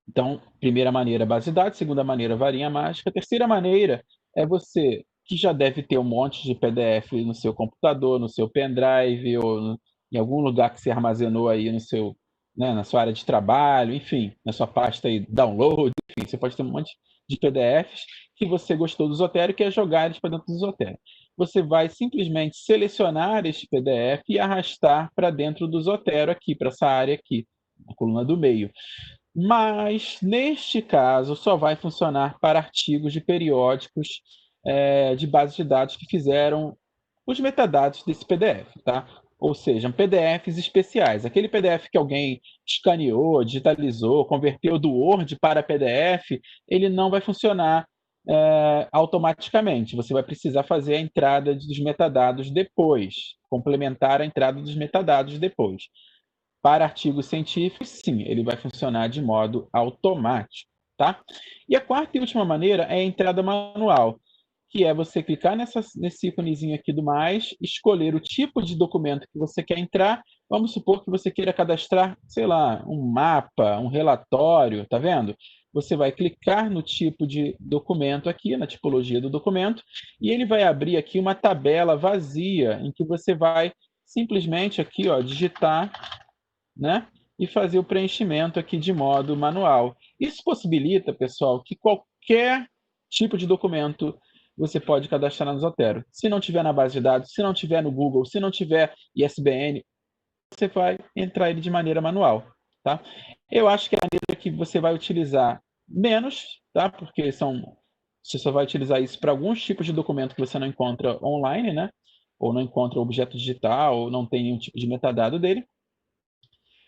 Então, primeira maneira, base de dados. Segunda maneira, varinha mágica. Terceira maneira é você, que já deve ter um monte de PDF no seu computador, no seu pendrive, ou em algum lugar que você armazenou aí no seu, né, na sua área de trabalho, enfim, na sua pasta aí, download, enfim, você pode ter um monte de PDFs que você gostou do Zotero e quer jogar eles para dentro do Zotero. Você vai simplesmente selecionar este PDF e arrastar para dentro do Zotero aqui, para essa área aqui, na coluna do meio. Mas, neste caso, só vai funcionar para artigos de periódicos de bases de dados que fizeram os metadados desse PDF, tá? Ou seja, PDFs especiais. Aquele PDF que alguém escaneou, digitalizou, converteu do Word para PDF, ele não vai funcionar automaticamente. Você vai precisar fazer a entrada dos metadados depois, complementar a entrada dos metadados depois. Para artigos científicos, sim, ele vai funcionar de modo automático, tá? E a quarta e última maneira é a entrada manual, que é você clicar nesse íconezinho aqui do mais, escolher o tipo de documento que você quer entrar. Vamos supor que você queira cadastrar, sei lá, um mapa, um relatório, tá vendo? Você vai clicar no tipo de documento aqui, na tipologia do documento, e ele vai abrir aqui uma tabela vazia em que você vai simplesmente aqui, ó, digitar, né? E fazer o preenchimento aqui de modo manual. Isso possibilita, pessoal, que qualquer tipo de documento você pode cadastrar no Zotero. Se não tiver na base de dados, se não tiver no Google, se não tiver ISBN, você vai entrar ele de maneira manual, tá? Eu acho que é a maneira que você vai utilizar menos, tá? Porque você só vai utilizar isso para alguns tipos de documento que você não encontra online, né? Ou não encontra objeto digital, ou não tem nenhum tipo de metadado dele,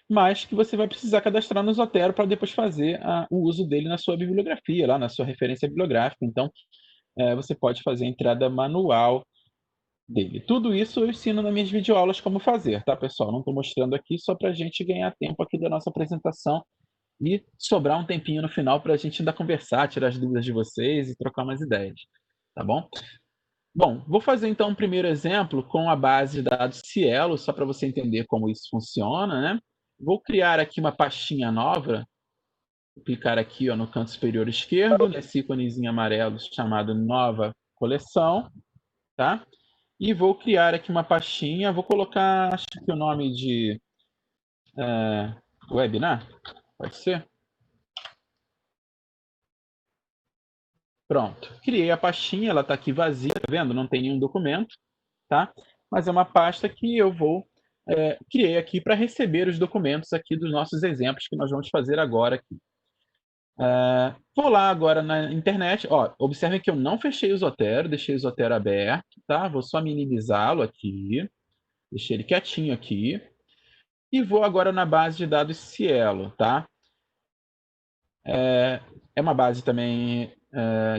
mas que você vai precisar cadastrar no Zotero para depois fazer o uso dele na sua bibliografia, lá na sua referência bibliográfica. Então, você pode fazer a entrada manual dele. Tudo isso eu ensino nas minhas videoaulas como fazer, tá, pessoal? Não estou mostrando aqui só para a gente ganhar tempo aqui da nossa apresentação e sobrar um tempinho no final para a gente ainda conversar, tirar as dúvidas de vocês e trocar umas ideias, tá bom? Bom, vou fazer então um primeiro exemplo com a base de dados Cielo, só para você entender como isso funciona, né? Vou criar aqui uma pastinha nova, vou clicar aqui, ó, no canto superior esquerdo, nesse íconezinho amarelo chamado Nova Coleção, tá? E vou criar aqui uma pastinha, vou colocar, acho que o nome de webinar, pode ser? Pronto, criei a pastinha, ela está aqui vazia, tá vendo? Não tem nenhum documento, tá? Mas é uma pasta que eu criei aqui para receber os documentos aqui dos nossos exemplos que nós vamos fazer agora aqui. Vou lá agora na internet. Ó, observem que eu não fechei o Zotero, deixei o Zotero aberto, tá? Vou só minimizá-lo aqui, deixei ele quietinho aqui. E vou agora na base de dados Cielo, tá? É uma base também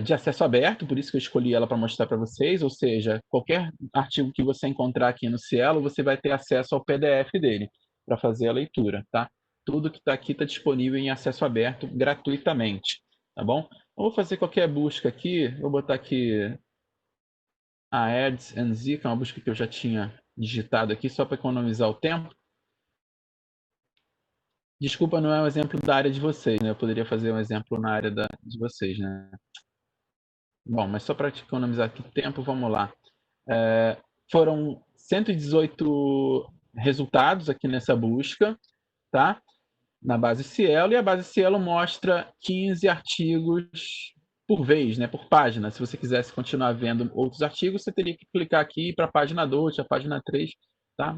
de acesso aberto, por isso que eu escolhi ela para mostrar para vocês, ou seja, qualquer artigo que você encontrar aqui no Cielo, você vai ter acesso ao PDF dele para fazer a leitura, tá? Tudo que está aqui está disponível em acesso aberto gratuitamente, tá bom? Eu vou fazer qualquer busca aqui, vou botar aqui a Ads and Z, que é uma busca que eu já tinha digitado aqui, só para economizar o tempo. Desculpa, não é um exemplo da área de vocês, né? Eu poderia fazer um exemplo na área de vocês, né? Bom, mas só para economizar aqui tempo, vamos lá. Foram 118 resultados aqui nessa busca, tá? Na base Cielo, e a base Cielo mostra 15 artigos por vez, né? Por página. Se você quisesse continuar vendo outros artigos, você teria que clicar aqui para a página 2, a página 3, tá?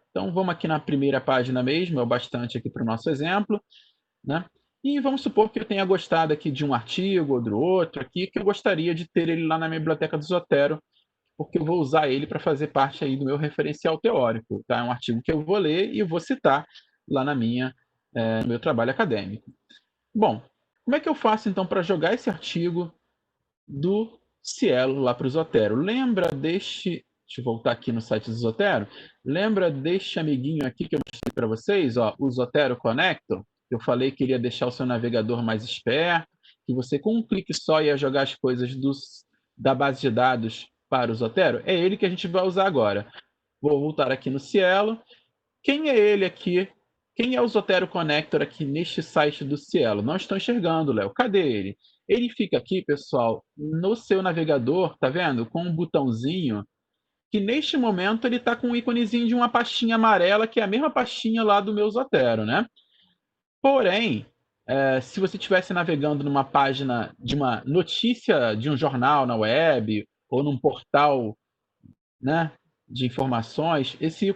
Então, vamos aqui na primeira página mesmo, é o bastante aqui para o nosso exemplo, né? E vamos supor que eu tenha gostado aqui de um artigo ou do outro aqui, que eu gostaria de ter ele lá na minha biblioteca do Zotero, porque eu vou usar ele para fazer parte aí do meu referencial teórico, tá? É um artigo que eu vou ler e eu vou citar lá no meu trabalho acadêmico. Bom, como é que eu faço então para jogar esse artigo do Cielo lá para o Zotero. Lembra deste... Deixa eu voltar aqui no site do Zotero. Lembra deste amiguinho aqui que eu mostrei para vocês, ó, o Zotero Connector? Eu falei que iria deixar o seu navegador mais esperto, que você com um clique só ia jogar as coisas da base de dados para o Zotero. É ele que a gente vai usar agora. Vou voltar aqui no Cielo. Quem é ele aqui? Quem é o Zotero Connector aqui neste site do Cielo? Não estou enxergando, Léo. Cadê ele? Ele fica aqui, pessoal, no seu navegador, tá vendo? Com um botãozinho, que neste momento ele está com um íconezinho de uma pastinha amarela, que é a mesma pastinha lá do meu Zotero, né? Porém, se você estivesse navegando numa página de uma notícia de um jornal na web, ou num portal, né, de informações, esse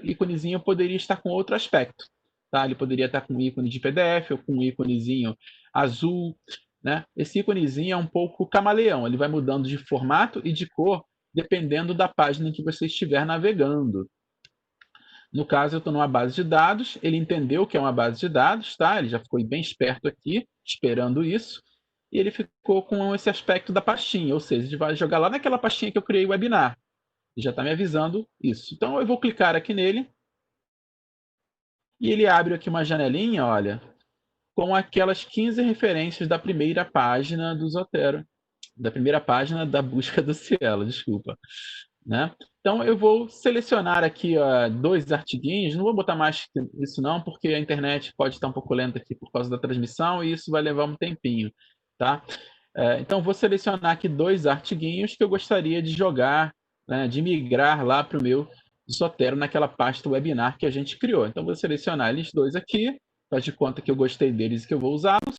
íconezinho poderia estar com outro aspecto. Tá? Ele poderia estar com um ícone de PDF ou com um íconezinho azul. Né? Esse íconezinho é um pouco camaleão, ele vai mudando de formato e de cor dependendo da página em que você estiver navegando. No caso, eu estou numa base de dados, ele entendeu que é uma base de dados, tá? Ele já ficou bem esperto aqui, esperando isso, e ele ficou com esse aspecto da pastinha, ou seja, ele vai jogar lá naquela pastinha que eu criei o webinar. Já está me avisando isso. Então eu vou clicar aqui nele e ele abre aqui uma janelinha, olha, com aquelas 15 referências da primeira página do Zotero, da primeira página da busca do Cielo, desculpa. Né? Então eu vou selecionar aqui dois artiguinhos, não vou botar mais isso não, porque a internet pode estar um pouco lenta aqui por causa da transmissão e isso vai levar um tempinho. Tá? Então vou selecionar aqui dois artiguinhos que eu gostaria de jogar, né, de migrar lá para o meu Zotero naquela pasta webinar que a gente criou. Então vou selecionar eles dois aqui, faz de conta que eu gostei deles e que eu vou usá-los,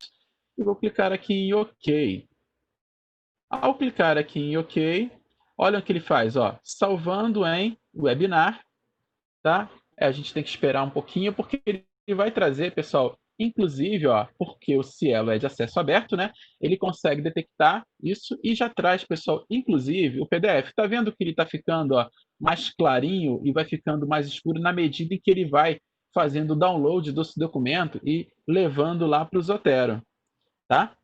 e vou clicar aqui em OK. Ao clicar aqui em OK, olha o que ele faz, ó, salvando em webinar, tá? A gente tem que esperar um pouquinho, porque ele vai trazer, pessoal, inclusive, ó, porque o Cielo é de acesso aberto, né? Ele consegue detectar isso e já traz, pessoal, inclusive o PDF. Tá vendo que ele está ficando, ó, mais clarinho e vai ficando mais escuro na medida em que ele vai fazendo o download do documento e levando lá para o Zotero, tá?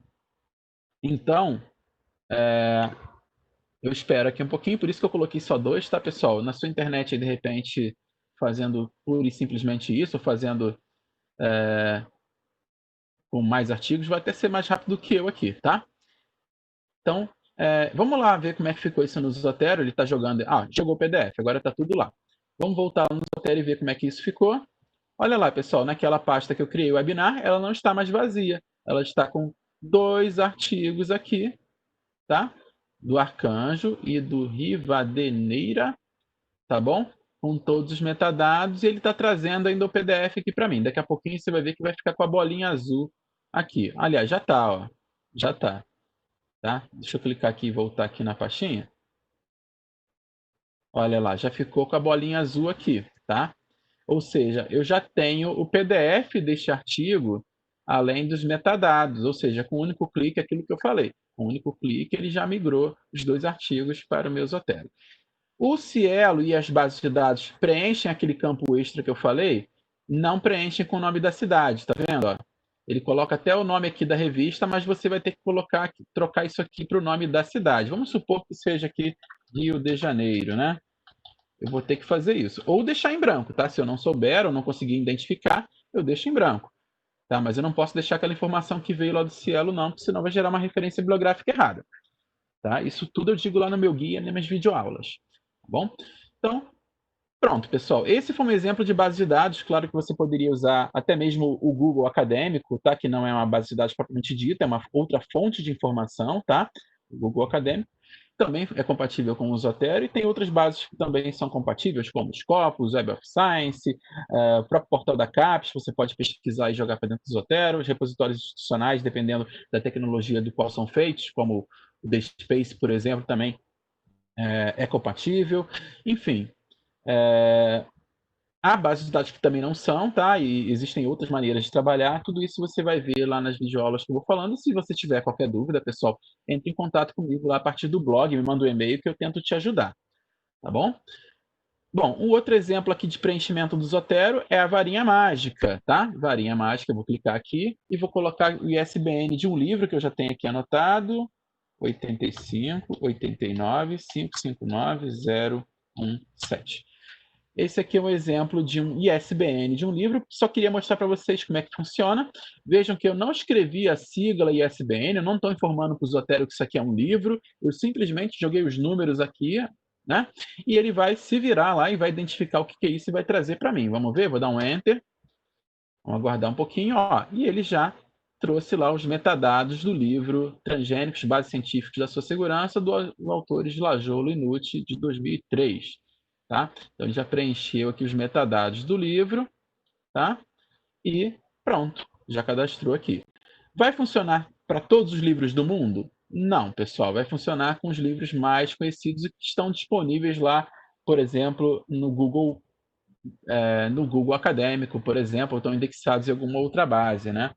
Então, eu espero aqui um pouquinho, por isso que eu coloquei só dois, tá, pessoal? Na sua internet, de repente, fazendo pura e simplesmente isso, fazendo com mais artigos, vai até ser mais rápido que eu aqui, tá? Então, vamos lá ver como é que ficou isso no Zotero. Ele está jogando... jogou o PDF, agora está tudo lá. Vamos voltar no Zotero e ver como é que isso ficou. Olha lá, pessoal, naquela pasta que eu criei o webinar, ela não está mais vazia. Ela está com dois artigos aqui, tá? Do Arcanjo e do Rivadeneira, tá bom? Com todos os metadados, e ele está trazendo ainda o PDF aqui para mim. Daqui a pouquinho você vai ver que vai ficar com a bolinha azul aqui. Aliás, já está, ó. Já está. Tá? Deixa eu clicar aqui e voltar aqui na pastinha. Olha lá, já ficou com a bolinha azul aqui, tá? Ou seja, eu já tenho o PDF deste artigo, além dos metadados, ou seja, com um único clique, aquilo que eu falei. Com um único clique, ele já migrou os dois artigos para o meu Zotero. O Cielo e as bases de dados preenchem aquele campo extra que eu falei, não preenchem com o nome da cidade, tá vendo? Ó? Ele coloca até o nome aqui da revista, mas você vai ter que trocar isso aqui para o nome da cidade. Vamos supor que seja aqui Rio de Janeiro, né? Eu vou ter que fazer isso. Ou deixar em branco, tá? Se eu não souber ou não conseguir identificar, eu deixo em branco. Tá? Mas eu não posso deixar aquela informação que veio lá do Cielo, não, porque senão vai gerar uma referência bibliográfica errada. Tá? Isso tudo eu digo lá no meu guia, nas minhas videoaulas. Tá bom? Então, pronto, pessoal. Esse foi um exemplo de base de dados. Claro que você poderia usar até mesmo o Google Acadêmico, tá? Que não é uma base de dados propriamente dita, é uma outra fonte de informação, tá? O Google Acadêmico também é compatível com o Zotero e tem outras bases que também são compatíveis, como Scopus, Web of Science, o próprio portal da CAPES, você pode pesquisar e jogar para dentro do Zotero, os repositórios institucionais, dependendo da tecnologia do qual são feitos, como o DSpace, por exemplo, também é compatível. Enfim, há bases de dados que também não são, tá? E existem outras maneiras de trabalhar. Tudo isso você vai ver lá nas videoaulas que eu vou falando. Se você tiver qualquer dúvida, pessoal, entre em contato comigo lá a partir do blog, me manda um e-mail que eu tento te ajudar, tá bom? Bom, um outro exemplo aqui de preenchimento do Zotero é a varinha mágica, tá? Varinha mágica, eu vou clicar aqui e vou colocar o ISBN de um livro que eu já tenho aqui anotado. 85 89 559 017. Esse aqui é um exemplo de um ISBN de um livro. Só queria mostrar para vocês como é que funciona. Vejam que eu não escrevi a sigla ISBN, eu não estou informando para o Zotero que isso aqui é um livro, eu simplesmente joguei os números aqui, né? E ele vai se virar lá e vai identificar o que é isso e vai trazer para mim. Vamos ver? Vou dar um Enter. Vamos aguardar um pouquinho, ó. E ele já trouxe lá os metadados do livro Transgênicos, Bases Científicas da Sua Segurança, do autores Lajolo e Nucci, de 2003. Tá? Então, ele já preencheu aqui os metadados do livro, tá? E pronto, já cadastrou aqui. Vai funcionar para todos os livros do mundo? Não, pessoal, vai funcionar com os livros mais conhecidos e que estão disponíveis lá, por exemplo, no Google Acadêmico, por exemplo, ou estão indexados em alguma outra base, né?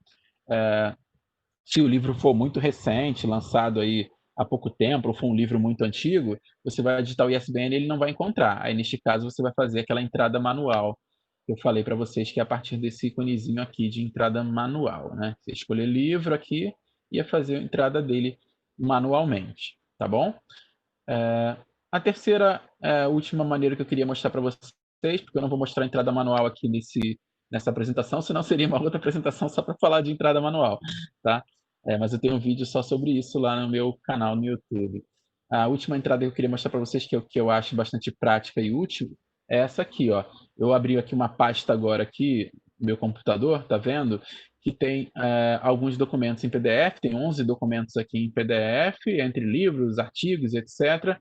Se o livro for muito recente, lançado aí há pouco tempo, ou for um livro muito antigo, você vai digitar o ISBN e ele não vai encontrar. Aí, neste caso, você vai fazer aquela entrada manual que eu falei para vocês, que é a partir desse íconezinho aqui de entrada manual, né? Você escolher livro aqui e ia fazer a entrada dele manualmente, tá bom? A terceira, última maneira que eu queria mostrar para vocês, porque eu não vou mostrar a entrada manual aqui nessa apresentação, senão seria uma outra apresentação só para falar de entrada manual, tá? Mas eu tenho um vídeo só sobre isso lá no meu canal no YouTube. A última entrada que eu queria mostrar para vocês, que eu acho bastante prática e útil, é essa aqui, ó. Eu abri aqui uma pasta agora aqui no meu computador, tá vendo? Que tem alguns documentos em PDF, tem 11 documentos aqui em PDF, entre livros, artigos, etc.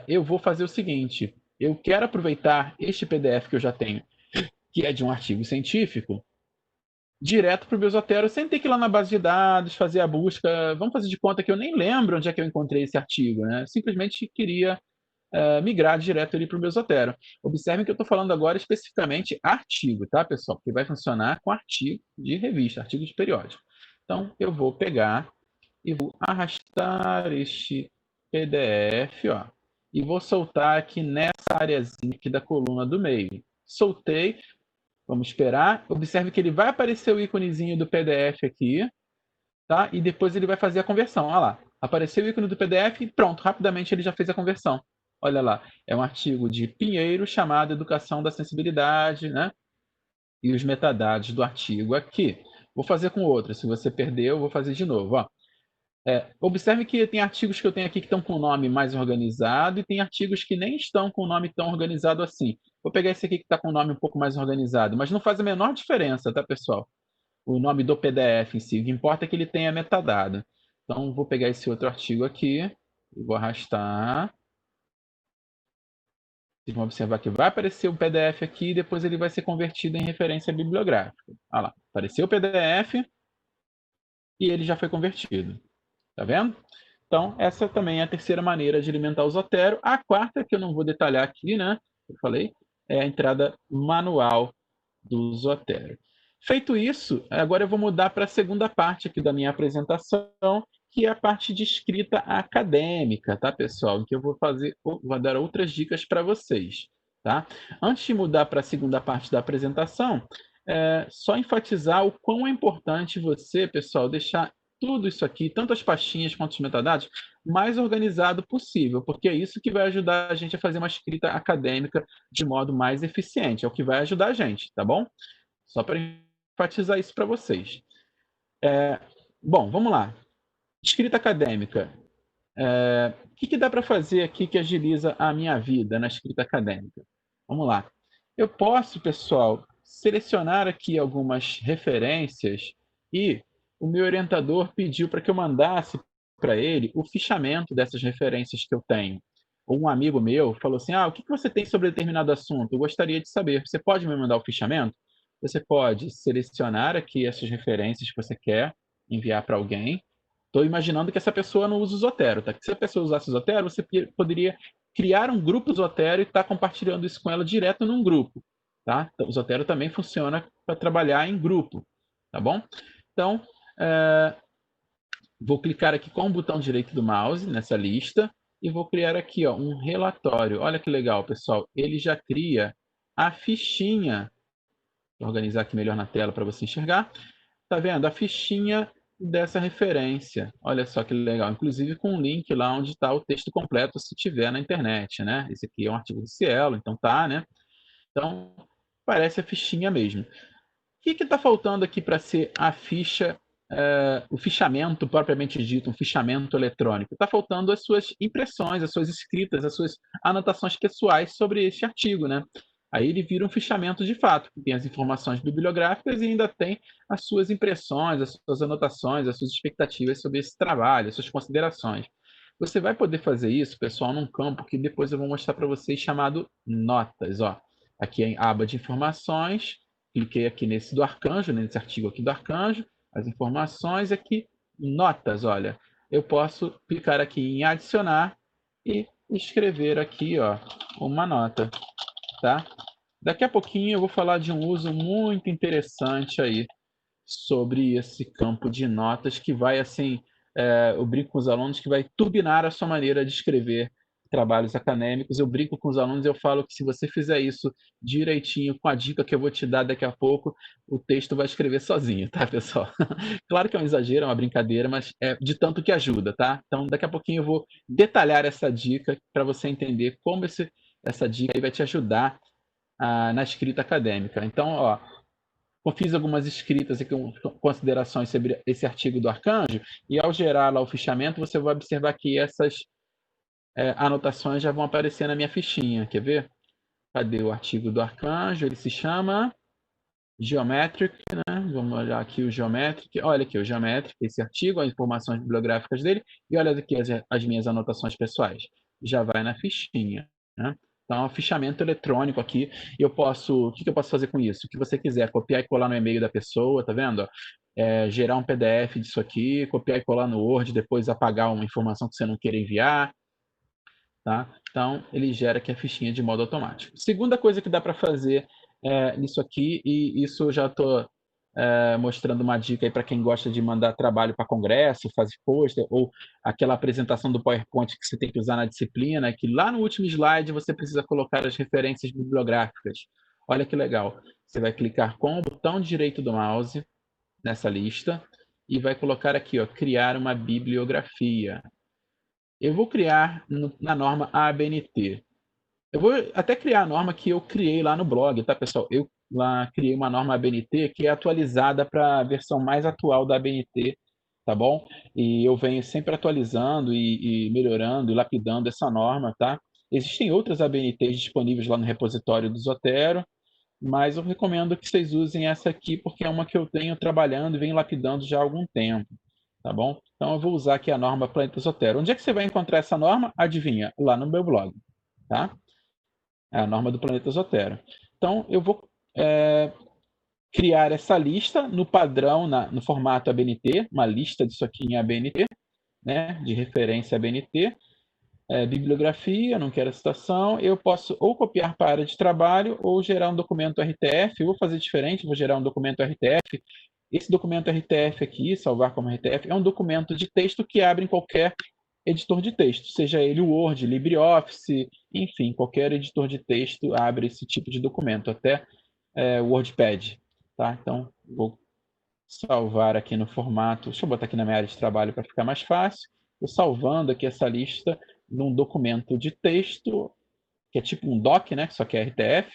Eu vou fazer o seguinte, eu quero aproveitar este PDF que eu já tenho, que é de um artigo científico, direto para o Biosotero, sem ter que ir lá na base de dados, fazer a busca. Vamos fazer de conta que eu nem lembro onde é que eu encontrei esse artigo, né? Simplesmente queria migrar direto ali para o Biosotero. Observem que eu estou falando agora especificamente artigo, tá, pessoal? Que vai funcionar com artigo de revista, artigo de periódico. Então, eu vou pegar e vou arrastar este PDF, ó, e vou soltar aqui nessa areazinha aqui da coluna do meio. Soltei, vamos esperar. Observe que ele vai aparecer o íconezinho do PDF aqui, tá? E depois ele vai fazer a conversão. Olha lá, apareceu o ícone do PDF e pronto, rapidamente ele já fez a conversão. Olha lá, é um artigo de Pinheiro chamado Educação da Sensibilidade, né? E os metadados do artigo aqui. Vou fazer com outro, se você perdeu, vou fazer de novo, ó. Observe que tem artigos que eu tenho aqui que estão com o nome mais organizado e tem artigos que nem estão com o nome tão organizado assim. Vou pegar esse aqui que está com o nome um pouco mais organizado, mas não faz a menor diferença, tá, pessoal? O nome do PDF em si. O que importa é que ele tenha metadado. Então, vou pegar esse outro artigo aqui e vou arrastar. Vocês vão observar que vai aparecer o PDF aqui e depois ele vai ser convertido em referência bibliográfica. Olha lá, apareceu o PDF e ele já foi convertido. Tá vendo? Então, essa também é a terceira maneira de alimentar o Zotero. A quarta, que eu não vou detalhar aqui, né? Eu falei, é a entrada manual do Zotero. Feito isso, agora eu vou mudar para a segunda parte aqui da minha apresentação, que é a parte de escrita acadêmica, tá, pessoal? Que eu vou dar outras dicas para vocês, tá? Antes de mudar para a segunda parte da apresentação, só enfatizar o quão é importante você, pessoal, deixar tudo isso aqui, tanto as pastinhas quanto os metadados, mais organizado possível, porque é isso que vai ajudar a gente a fazer uma escrita acadêmica de modo mais eficiente, é o que vai ajudar a gente, tá bom? Só para enfatizar isso para vocês. Bom, vamos lá. Escrita acadêmica. O que dá para fazer aqui que agiliza a minha vida na escrita acadêmica? Vamos lá. Eu posso, pessoal, selecionar aqui algumas referências e o meu orientador pediu para que eu mandasse para ele o fichamento dessas referências que eu tenho. Ou um amigo meu falou assim: o que você tem sobre determinado assunto? Eu gostaria de saber. Você pode me mandar o fichamento? Você pode selecionar aqui essas referências que você quer enviar para alguém. Estou imaginando que essa pessoa não usa o Zotero, tá? Que se a pessoa usasse o Zotero, você poderia criar um grupo Zotero e estar compartilhando isso com ela direto num grupo, tá? Então, o Zotero também funciona para trabalhar em grupo, tá bom? Então, vou clicar aqui com o botão direito do mouse nessa lista e vou criar aqui, ó, um relatório. Olha que legal, pessoal. Ele já cria a fichinha. Vou organizar aqui melhor na tela para você enxergar. Tá vendo? A fichinha dessa referência. Olha só que legal, inclusive com um link lá onde está o texto completo, se tiver na internet, né? Esse aqui é um artigo do Cielo, então tá, né? Então, parece a fichinha mesmo. O que está faltando aqui para ser a ficha, o fichamento propriamente dito, um fichamento eletrônico? Está faltando as suas impressões, as suas escritas, as suas anotações pessoais sobre este artigo, né? Aí ele vira um fichamento de fato, que tem as informações bibliográficas e ainda tem as suas impressões, as suas anotações, as suas expectativas sobre esse trabalho, as suas considerações. Você vai poder fazer isso, pessoal, num campo que depois eu vou mostrar para vocês chamado notas. Ó. Aqui é a aba de informações, cliquei aqui nesse do Arcanjo, nesse artigo aqui do Arcanjo, as informações aqui, notas, olha. Eu posso clicar aqui em adicionar e escrever aqui, ó, uma nota, tá? Daqui a pouquinho eu vou falar de um uso muito interessante aí sobre esse campo de notas que vai, assim, eu brinco com os alunos que vai turbinar a sua maneira de escrever trabalhos acadêmicos. Eu brinco com os alunos e eu falo que se você fizer isso direitinho, com a dica que eu vou te dar daqui a pouco, o texto vai escrever sozinho, tá, pessoal? Claro que é um exagero, é uma brincadeira, mas é de tanto que ajuda, tá? Então, daqui a pouquinho eu vou detalhar essa dica para você entender como essa dica aí vai te ajudar na escrita acadêmica. Então, ó, eu fiz algumas escritas e considerações sobre esse artigo do Arcanjo, e ao gerar lá o fichamento, você vai observar que essas anotações já vão aparecer na minha fichinha. Quer ver? Cadê o artigo do Arcanjo? Ele se chama Geometric, né? Vamos olhar aqui o Geometric. Olha aqui o Geometric, esse artigo, as informações bibliográficas dele, e olha aqui as minhas anotações pessoais. Já vai na fichinha, né? Então, é um fichamento eletrônico aqui, e o que eu posso fazer com isso? O que você quiser, copiar e colar no e-mail da pessoa, tá vendo? Gerar um PDF disso aqui, copiar e colar no Word, depois apagar uma informação que você não queira enviar, tá? Então, ele gera aqui a fichinha de modo automático. Segunda coisa que dá para fazer nisso aqui, e isso eu já estou mostrando uma dica aí para quem gosta de mandar trabalho para congresso, fazer pôster, ou aquela apresentação do PowerPoint que você tem que usar na disciplina, que lá no último slide você precisa colocar as referências bibliográficas. Olha que legal. Você vai clicar com o botão direito do mouse nessa lista e vai colocar aqui, ó, criar uma bibliografia. Eu vou criar na norma ABNT. Eu vou até criar a norma que eu criei lá no blog, tá, pessoal? Eu lá criei uma norma ABNT que é atualizada para a versão mais atual da ABNT, tá bom? E eu venho sempre atualizando e melhorando e lapidando essa norma, tá? Existem outras ABNTs disponíveis lá no repositório do Zotero, mas eu recomendo que vocês usem essa aqui porque é uma que eu tenho trabalhando e venho lapidando já há algum tempo, tá bom? Então eu vou usar aqui a norma Planeta Zotero. Onde é que você vai encontrar essa norma? Adivinha? Lá no meu blog, tá? É a norma do Planeta Zotero. Então eu vou criar essa lista no padrão, no formato ABNT, uma lista disso aqui em ABNT, né, de referência ABNT, bibliografia, não quero a citação, eu posso ou copiar para a área de trabalho ou gerar um documento RTF. Eu vou fazer diferente, vou gerar um documento RTF. Esse documento RTF aqui, salvar como RTF, é um documento de texto que abre em qualquer editor de texto, seja ele o Word, LibreOffice, enfim, qualquer editor de texto abre esse tipo de documento, até o WordPad. Tá? Então, vou salvar aqui no formato, deixa eu botar aqui na minha área de trabalho para ficar mais fácil. Estou salvando aqui essa lista num documento de texto, que é tipo um doc, né? Só que é RTF.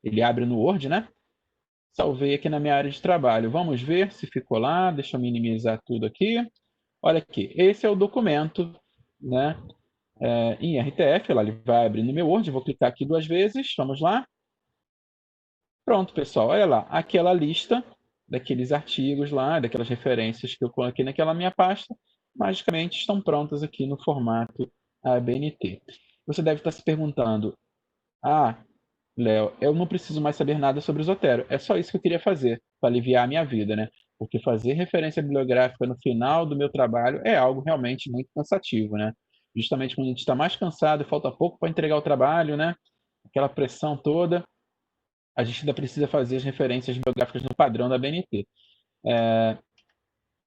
Ele abre no Word, né? Salvei aqui na minha área de trabalho. Vamos ver se ficou lá. Deixa eu minimizar tudo aqui. Olha aqui, esse é o documento, né? Em RTF, lá ele vai abrir no meu Word. Vou clicar aqui 2 vezes. Vamos lá. Pronto, pessoal. Olha lá, aquela lista daqueles artigos lá, daquelas referências que eu coloquei naquela minha pasta, magicamente estão prontas aqui no formato ABNT. Você deve estar se perguntando: ah, Léo, eu não preciso mais saber nada sobre o Zotero. É só isso que eu queria fazer, para aliviar a minha vida, né? Porque fazer referência bibliográfica no final do meu trabalho é algo realmente muito cansativo, né? Justamente quando a gente está mais cansado, falta pouco para entregar o trabalho, né? Aquela pressão toda, a gente ainda precisa fazer as referências bibliográficas no padrão da BNT.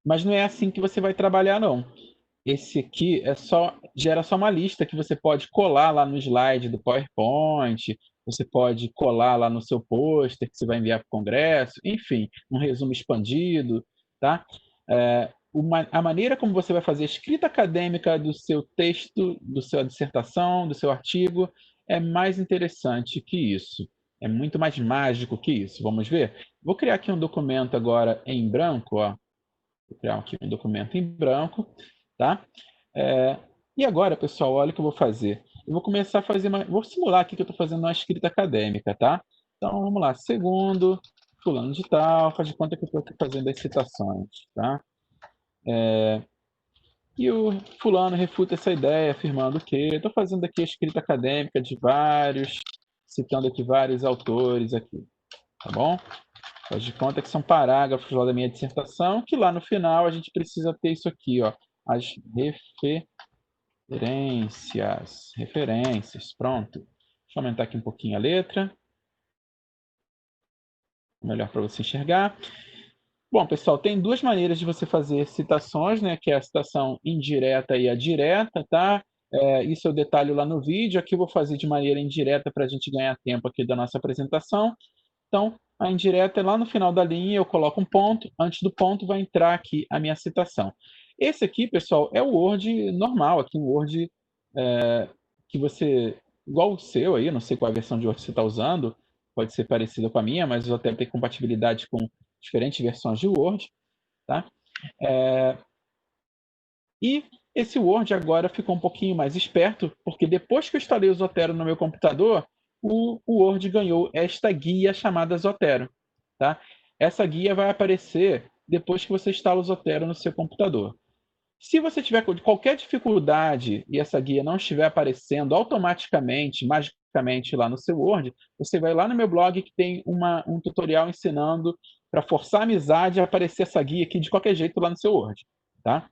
Mas não é assim que você vai trabalhar, não. Esse aqui gera só uma lista que você pode colar lá no slide do PowerPoint, você pode colar lá no seu pôster que você vai enviar para o Congresso, enfim, um resumo expandido, tá? a maneira como você vai fazer a escrita acadêmica do seu texto, da sua dissertação, do seu artigo, é mais interessante que isso. É muito mais mágico que isso. Vamos ver? Vou criar aqui um documento agora em branco, ó. Vou criar aqui um documento em branco, tá? E agora, pessoal, olha o que eu vou fazer. Eu vou começar a fazer vou simular aqui que eu estou fazendo uma escrita acadêmica, tá? Então, vamos lá. Segundo, fulano de tal, faz de conta que eu estou aqui fazendo as citações, tá? E o fulano refuta essa ideia, afirmando que estou fazendo aqui a escrita acadêmica de vários, citando aqui vários autores aqui, tá bom? Faz de conta que são parágrafos lá da minha dissertação, que lá no final a gente precisa ter isso aqui, ó, as referências, pronto. Deixa eu aumentar aqui um pouquinho a letra, melhor para você enxergar. Bom, pessoal, tem duas maneiras de você fazer citações, né? Que é a citação indireta e a direta, tá? Isso eu detalho lá no vídeo. Aqui eu vou fazer de maneira indireta para a gente ganhar tempo aqui da nossa apresentação. Então, a indireta é lá no final da linha, eu coloco um ponto. Antes do ponto vai entrar aqui a minha citação. Esse aqui, pessoal, é o Word normal, aqui um Word que você, igual o seu aí, não sei qual a versão de Word você está usando, pode ser parecida com a minha, mas eu até tenho compatibilidade com diferentes versões de Word, tá? E esse Word agora ficou um pouquinho mais esperto, porque depois que eu instalei o Zotero no meu computador, o Word ganhou esta guia chamada Zotero, tá? Essa guia vai aparecer depois que você instala o Zotero no seu computador. Se você tiver qualquer dificuldade e essa guia não estiver aparecendo automaticamente, magicamente lá no seu Word, você vai lá no meu blog que tem um tutorial ensinando para forçar a amizade a aparecer essa guia aqui de qualquer jeito lá no seu Word, tá?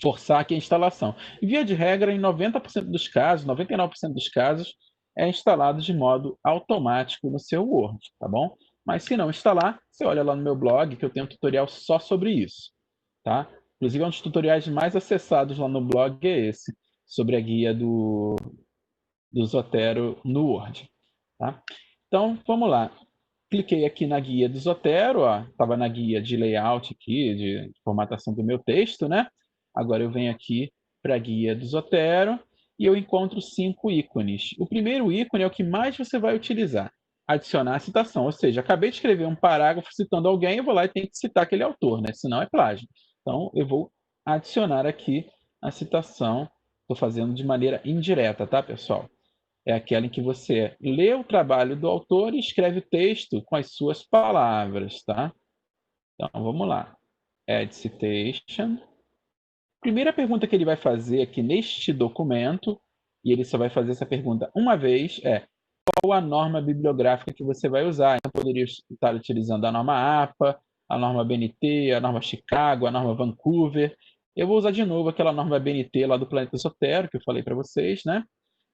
Forçar aqui a instalação. E, via de regra, em 90% dos casos, 99% dos casos, é instalado de modo automático no seu Word, tá bom? Mas se não instalar, você olha lá no meu blog que eu tenho um tutorial só sobre isso, tá? Inclusive, é um dos tutoriais mais acessados lá no blog é esse, sobre a guia do Zotero no Word, tá? Então, vamos lá. Cliquei aqui na guia do Zotero, estava na guia de layout aqui, de formatação do meu texto, né? Agora eu venho aqui para a guia do Zotero e eu encontro 5 ícones. O primeiro ícone é o que mais você vai utilizar, adicionar a citação, ou seja, acabei de escrever um parágrafo citando alguém, eu vou lá e tenho que citar aquele autor, né? Senão é plágio. Então, eu vou adicionar aqui a citação, estou fazendo de maneira indireta, tá, pessoal? É aquela em que você lê o trabalho do autor e escreve o texto com as suas palavras, tá? Então, vamos lá. Add citation. Primeira pergunta que ele vai fazer aqui neste documento, e ele só vai fazer essa pergunta uma vez, é qual a norma bibliográfica que você vai usar. Então, poderia estar utilizando a norma APA, a norma BNT, a norma Chicago, a norma Vancouver. Eu vou usar de novo aquela norma BNT lá do Planeta Zotero, que eu falei para vocês, né?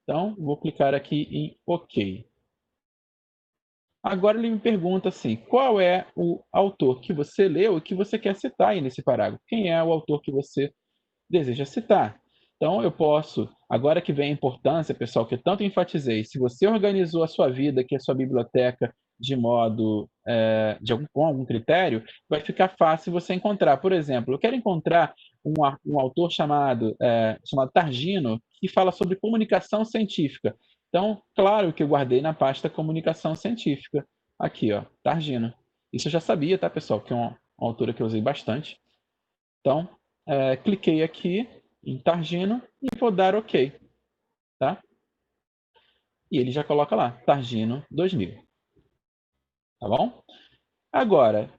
Então, vou clicar aqui em OK. Agora ele me pergunta assim, qual é o autor que você leu e que você quer citar aí nesse parágrafo? Quem é o autor que você deseja citar? Então, eu posso, agora que vem a importância, pessoal, que eu tanto enfatizei, se você organizou a sua vida, que é a sua biblioteca, de modo, com algum critério, vai ficar fácil você encontrar. Por exemplo, eu quero encontrar um autor chamado Targino, que fala sobre comunicação científica. Então, claro que eu guardei na pasta comunicação científica. Aqui, ó, Targino. Isso eu já sabia, tá, pessoal? Que é uma autora que eu usei bastante. Então, cliquei aqui em Targino e vou dar OK. Tá? E ele já coloca lá, Targino 2000. Tá bom? Agora,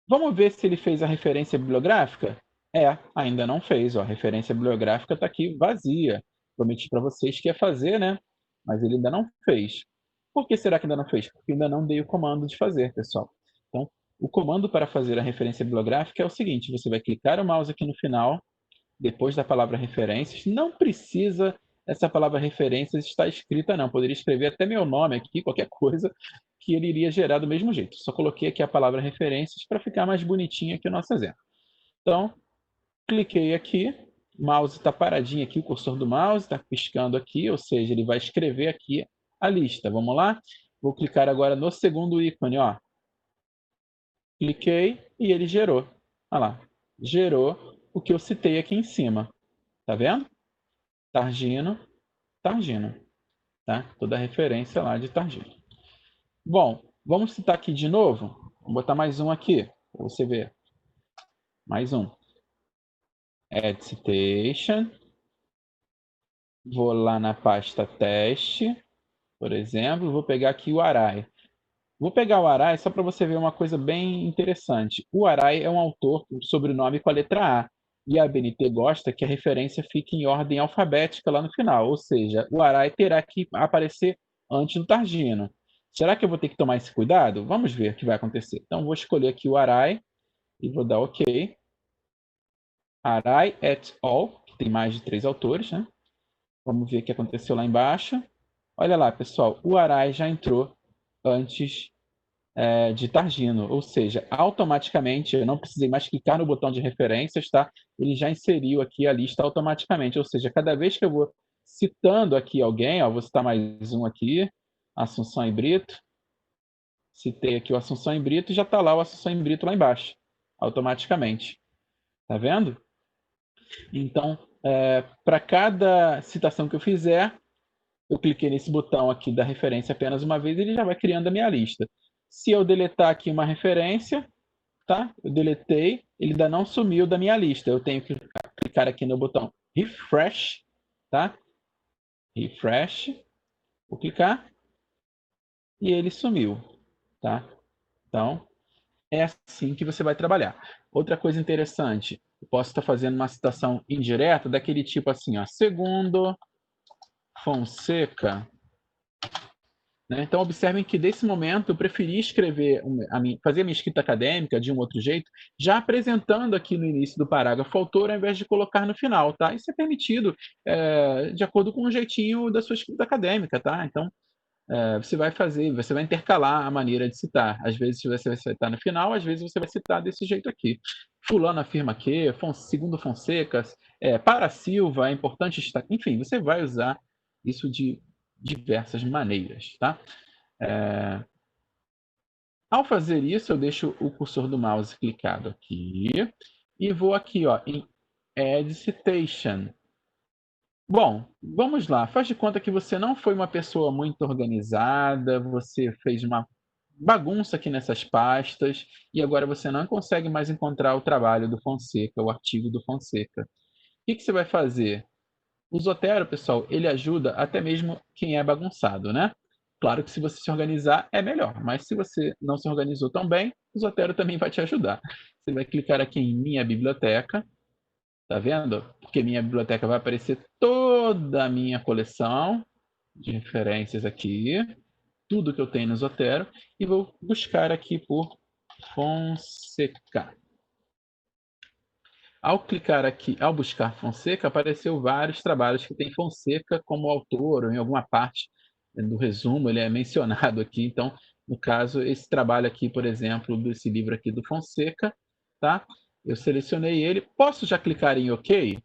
vamos ver se ele fez a referência bibliográfica? Ainda não fez. Ó, a referência bibliográfica está aqui vazia. Prometi para vocês que ia fazer, né? Mas ele ainda não fez. Por que será que ainda não fez? Porque ainda não dei o comando de fazer, pessoal. Então, o comando para fazer a referência bibliográfica é o seguinte: você vai clicar o mouse aqui no final, depois da palavra referências. Não precisa essa palavra referências estar escrita, não. Poderia escrever até meu nome aqui, qualquer coisa, que ele iria gerar do mesmo jeito. Só coloquei aqui a palavra referências para ficar mais bonitinho aqui o nosso exemplo. Então, cliquei aqui, o mouse está paradinho aqui, o cursor do mouse está piscando aqui, ou seja, ele vai escrever aqui a lista. Vamos lá? Vou clicar agora no segundo ícone, ó. Cliquei e ele gerou. Olha lá. gerou o que eu citei aqui em cima. Tá vendo? Targino, Targino, tá? Toda a referência lá de Targino. Bom, vamos citar aqui de novo. Vou botar mais um aqui, para você ver. Mais um. Add citation. Vou lá na pasta teste, por exemplo. Vou pegar aqui o Arai. Vou pegar o Arai só para você ver uma coisa bem interessante. O Arai é um autor com sobrenome com a letra A. E a ABNT gosta que a referência fique em ordem alfabética lá no final. Ou seja, o Arai terá que aparecer antes do Targino. Será que eu vou ter que tomar esse cuidado? Vamos ver o que vai acontecer. Então, vou escolher aqui o Arai e vou dar OK. Arai et al., que tem mais de 3 autores, né? Vamos ver o que aconteceu lá embaixo. Olha lá, pessoal, o Arai já entrou antes de Targino, ou seja, automaticamente, eu não precisei mais clicar no botão de referências, tá? Ele já inseriu aqui a lista automaticamente, ou seja, cada vez que eu vou citando aqui alguém, ó, vou citar mais um aqui, Assunção e Brito, citei aqui o Assunção e Brito, já está lá o Assunção e Brito lá embaixo, automaticamente. Tá vendo? Então, para cada citação que eu fizer, eu cliquei nesse botão aqui da referência apenas uma vez, ele já vai criando a minha lista. Se eu deletar aqui uma referência, tá? Eu deletei, ele ainda não sumiu da minha lista. Eu tenho que clicar aqui no botão refresh, tá? Refresh, vou clicar e ele sumiu, tá? Então, é assim que você vai trabalhar. Outra coisa interessante, eu posso estar fazendo uma citação indireta daquele tipo assim, ó, segundo Fonseca, né? Então, observem que, desse momento, eu preferi escrever, fazer a minha escrita acadêmica de um outro jeito, já apresentando aqui no início do parágrafo o autor, ao invés de colocar no final. Tá? Isso é permitido de acordo com o jeitinho da sua escrita acadêmica. Tá? Então, você vai intercalar a maneira de citar. Às vezes você vai citar no final, às vezes você vai citar desse jeito aqui. Fulano afirma que, segundo Fonseca, para Silva é importante estar... Enfim, você vai usar isso de diversas maneiras, tá? Ao fazer isso, eu deixo o cursor do mouse clicado aqui e vou aqui, ó, em Add Citation. Bom, vamos lá. Faz de conta que você não foi uma pessoa muito organizada, você fez uma bagunça aqui nessas pastas e agora você não consegue mais encontrar o trabalho do Fonseca, o artigo do Fonseca. O que você vai fazer? O Zotero, pessoal, ele ajuda até mesmo quem é bagunçado, né? Claro que se você se organizar é melhor, mas se você não se organizou tão bem, o Zotero também vai te ajudar. Você vai clicar aqui em Minha Biblioteca, tá vendo? Porque minha biblioteca vai aparecer toda a minha coleção de referências aqui, tudo que eu tenho no Zotero, e vou buscar aqui por Fonseca. Ao clicar aqui, ao buscar Fonseca, apareceu vários trabalhos que tem Fonseca como autor, ou em alguma parte do resumo ele é mencionado aqui. Então, no caso, esse trabalho aqui, por exemplo, desse livro aqui do Fonseca, tá? Eu selecionei ele. Posso já clicar em OK?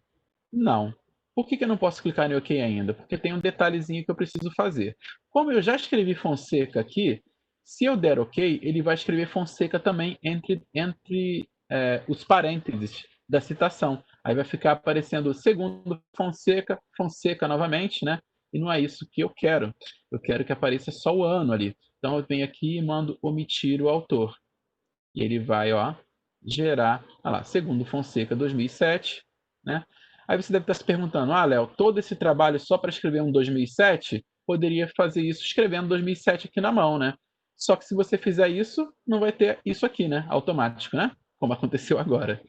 Não. Por que eu não posso clicar em OK ainda? Porque tem um detalhezinho que eu preciso fazer. Como eu já escrevi Fonseca aqui, se eu der OK, ele vai escrever Fonseca também entre os parênteses da citação. Aí vai ficar aparecendo segundo Fonseca, Fonseca novamente, né? E não é isso que eu quero. Eu quero que apareça só o ano ali. Então eu venho aqui e mando omitir o autor. E ele vai, ó, gerar, olha lá, segundo Fonseca 2007, né? Aí você deve estar se perguntando, Léo, todo esse trabalho só para escrever um 2007? Poderia fazer isso escrevendo 2007 aqui na mão, né? Só que se você fizer isso, não vai ter isso aqui, né? Automático, né? Como aconteceu agora.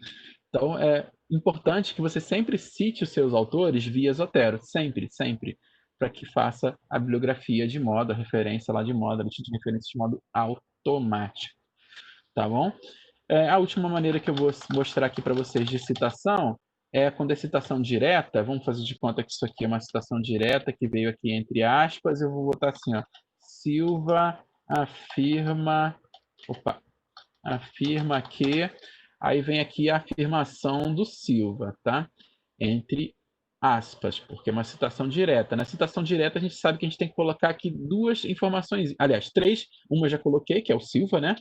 Então, é importante que você sempre cite os seus autores via Zotero, sempre, sempre, para que faça a bibliografia de modo, a referência lá de modo, a lista de referências de modo automático, tá bom? A última maneira que eu vou mostrar aqui para vocês de citação é quando é citação direta. Vamos fazer de conta que isso aqui é uma citação direta que veio aqui entre aspas. Eu vou botar assim, ó, Silva afirma, afirma que, aí vem aqui a afirmação do Silva, tá? Entre aspas, porque é uma citação direta. Na citação direta a gente sabe que a gente tem que colocar aqui duas informações, aliás, três. Uma eu já coloquei, que é o Silva, né?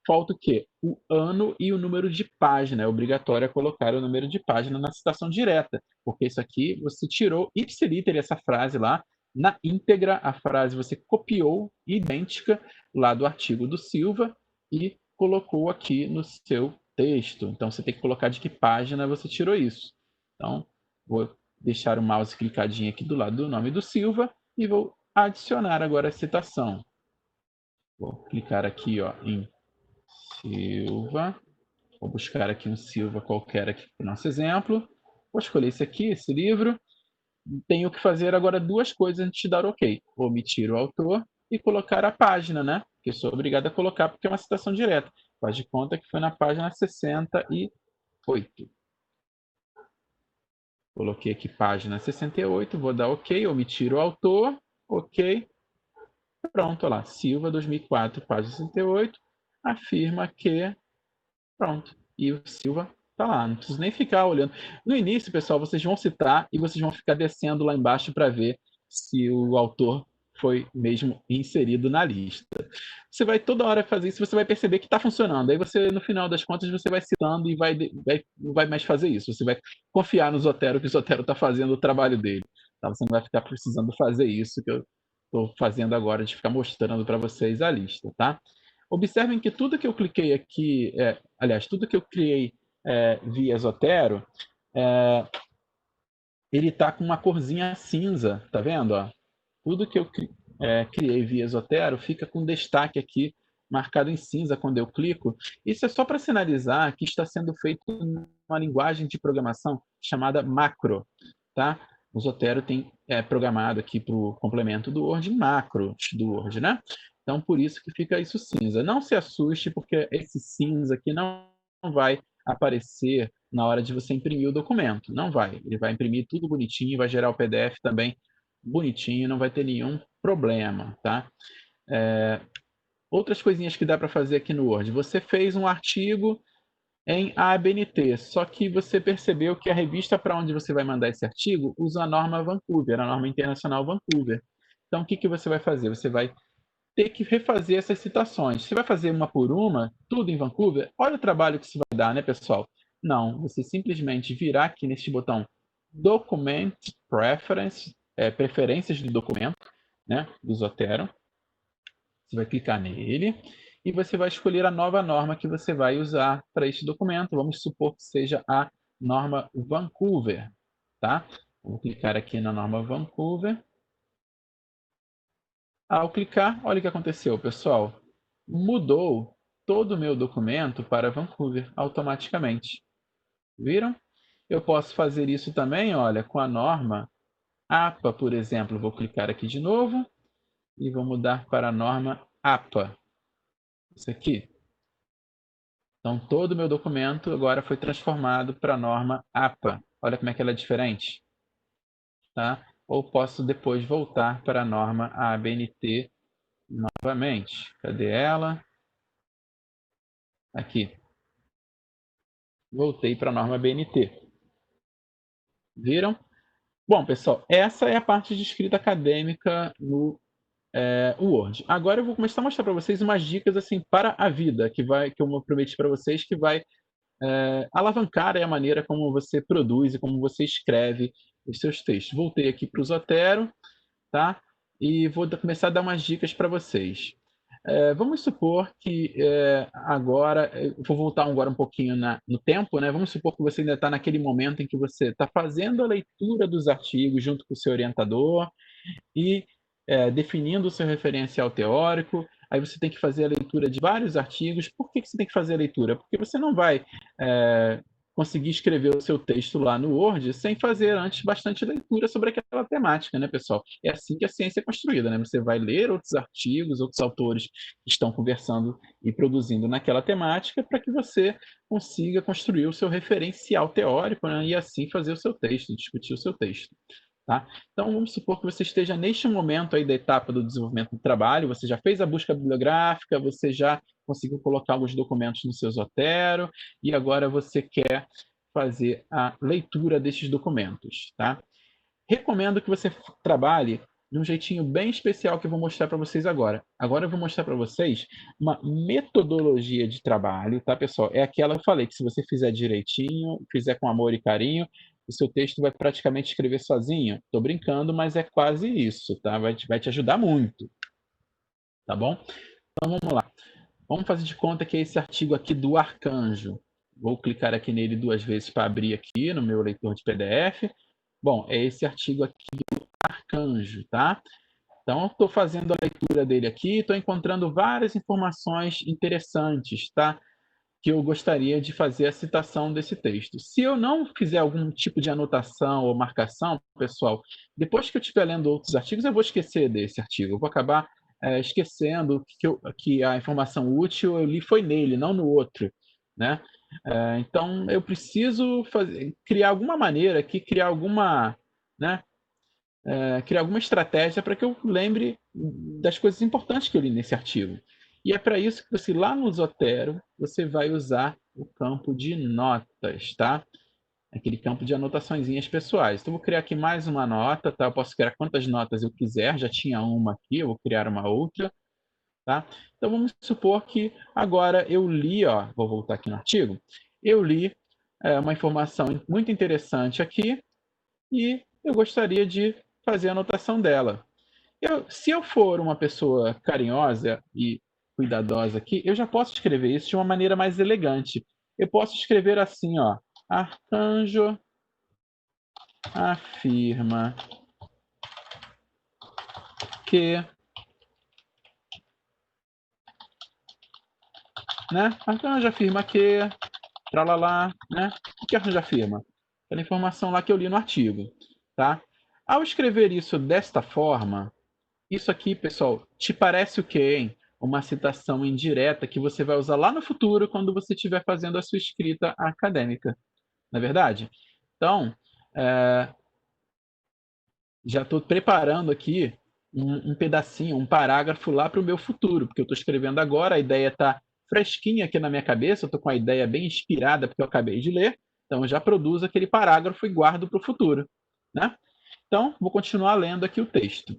falta o quê? O ano e o número de página. É obrigatório colocar o número de página na citação direta, porque isso aqui você tirou ipsiliter essa frase lá, na íntegra, a frase você copiou, idêntica, lá do artigo do Silva, e colocou aqui no seu texto. Então, você tem que colocar de que página você tirou isso. Então, vou deixar o mouse clicadinho aqui do lado do nome do Silva e vou adicionar agora a citação. Vou clicar aqui ó, em Silva. Vou buscar aqui um Silva qualquer aqui para o nosso exemplo. Vou escolher esse aqui, esse livro. Tenho que fazer agora duas coisas antes de dar OK. Omitir o autor e colocar a página, né? Que eu sou obrigado a colocar porque é uma citação direta. Faz de conta que foi na página 68. Coloquei aqui página 68, vou dar OK, omitir o autor, OK. Pronto, olha lá, Silva 2004, página 68, afirma que, pronto, e o Silva está lá, não preciso nem ficar olhando. No início, pessoal, vocês vão citar e vocês vão ficar descendo lá embaixo para ver se o autor foi mesmo inserido na lista. Você vai toda hora fazer isso, você vai perceber que está funcionando. Aí você, no final das contas, você vai citando e não vai mais fazer isso. Você vai confiar no Zotero, que o Zotero está fazendo o trabalho dele. Tá? Você não vai ficar precisando fazer isso que eu estou fazendo agora, de ficar mostrando para vocês a lista. Tá? Observem que tudo que eu cliquei aqui, aliás, tudo que eu criei via Zotero, ele está com uma corzinha cinza, tá vendo? Ó? Tudo que eu criei via Zotero fica com destaque aqui, marcado em cinza quando eu clico. Isso é só para sinalizar que está sendo feito uma linguagem de programação chamada macro. Tá? O Zotero tem programado aqui para o complemento do Word, macros do Word, né? Então, por isso que fica isso cinza. Não se assuste, porque esse cinza aqui não vai aparecer na hora de você imprimir o documento. Não vai. Ele vai imprimir tudo bonitinho, vai gerar o PDF também bonitinho, não vai ter nenhum problema, tá? Outras coisinhas que dá para fazer aqui no Word. Você fez um artigo em ABNT, só que você percebeu que a revista para onde você vai mandar esse artigo usa a norma Vancouver, a norma internacional Vancouver. Então, o que, que você vai fazer? Você vai ter que refazer essas citações. Você vai fazer uma por uma, tudo em Vancouver? Olha o trabalho que isso vai dar, né, pessoal? Não, você simplesmente virar aqui neste botão Document Preference, preferências do documento, né, do Zotero. Você vai clicar nele e você vai escolher a nova norma que você vai usar para este documento. Vamos supor que seja a norma Vancouver, tá? Vou clicar aqui na norma Vancouver. Ao clicar, olha o que aconteceu, pessoal. Mudou todo o meu documento para Vancouver automaticamente. Viram? Eu posso fazer isso também, olha, com a norma APA, por exemplo. Vou clicar aqui de novo e vou mudar para a norma APA. Isso aqui. Então, todo o meu documento agora foi transformado para a norma APA. Olha como é que ela é diferente. Tá? Ou posso depois voltar para a norma ABNT novamente. Cadê ela? Aqui. Voltei para a norma BNT. Viram? Bom, pessoal, essa é a parte de escrita acadêmica no Word. Agora eu vou começar a mostrar para vocês umas dicas assim para a vida, que eu prometi para vocês, que vai alavancar a maneira como você produz e como você escreve os seus textos. Voltei aqui para o Zotero, tá? E vou começar a dar umas dicas para vocês. Vamos supor que agora, eu vou voltar agora um pouquinho no tempo, né? Vamos supor que você ainda está naquele momento em que você está fazendo a leitura dos artigos junto com o seu orientador e definindo o seu referencial teórico. Aí você tem que fazer a leitura de vários artigos. Por que você tem que fazer a leitura? Porque você não vai conseguir escrever o seu texto lá no Word sem fazer antes bastante leitura sobre aquela temática, né, pessoal? É assim que a ciência é construída, né? Você vai ler outros artigos, outros autores que estão conversando e produzindo naquela temática para que você consiga construir o seu referencial teórico, né? E assim fazer o seu texto, discutir o seu texto. Tá? Então, vamos supor que você esteja neste momento aí da etapa do desenvolvimento do trabalho, você já fez a busca bibliográfica, você já conseguiu colocar alguns documentos no seu Zotero e agora você quer fazer a leitura desses documentos. Tá? Recomendo que você trabalhe de um jeitinho bem especial que eu vou mostrar para vocês agora. Agora eu vou mostrar para vocês uma metodologia de trabalho, tá, pessoal? É aquela que eu falei, que se você fizer direitinho, fizer com amor e carinho, o seu texto vai praticamente escrever sozinho. Estou brincando, mas é quase isso, tá? Vai te ajudar muito, tá bom? Então vamos lá. Vamos fazer de conta que é esse artigo aqui do Arcanjo. Vou clicar aqui nele 2 vezes para abrir aqui no meu leitor de PDF. Bom, é esse artigo aqui do Arcanjo, tá? Então, estou fazendo a leitura dele aqui, estou encontrando várias informações interessantes, tá? Que eu gostaria de fazer a citação desse texto. Se eu não fizer algum tipo de anotação ou marcação, pessoal, depois que eu estiver lendo outros artigos, eu vou esquecer desse artigo. Eu vou acabar esquecendo que a informação útil eu li foi nele, não no outro, né? Então, eu preciso criar alguma maneira aqui, né, criar alguma estratégia para que eu lembre das coisas importantes que eu li nesse artigo. E é para isso que você, lá no Zotero, você vai usar o campo de notas, tá? Aquele campo de anotaçõezinhas pessoais. Então, eu vou criar aqui mais uma nota, tá? Eu posso criar quantas notas eu quiser, já tinha uma aqui, eu vou criar uma outra, tá? Então, vamos supor que agora eu li, ó, vou voltar aqui no artigo, eu li uma informação muito interessante aqui e eu gostaria de fazer a anotação dela. Se eu for uma pessoa carinhosa e cuidadosa aqui, eu já posso escrever isso de uma maneira mais elegante. Eu posso escrever assim, ó. Arcanjo afirma que, né? Arcanjo afirma que, tralalá, né? O que Arcanjo afirma? Aquela informação lá que eu li no artigo, tá? Ao escrever isso desta forma, isso aqui, pessoal, te parece o quê, hein? Uma citação indireta que você vai usar lá no futuro quando você estiver fazendo a sua escrita acadêmica, não é verdade? Então, é, já estou preparando aqui um pedacinho, um parágrafo lá para o meu futuro, porque eu estou escrevendo agora, a ideia está fresquinha aqui na minha cabeça, eu estou com a ideia bem inspirada porque eu acabei de ler, então eu já produzo aquele parágrafo e guardo para o futuro, né? Então, vou continuar lendo aqui o texto.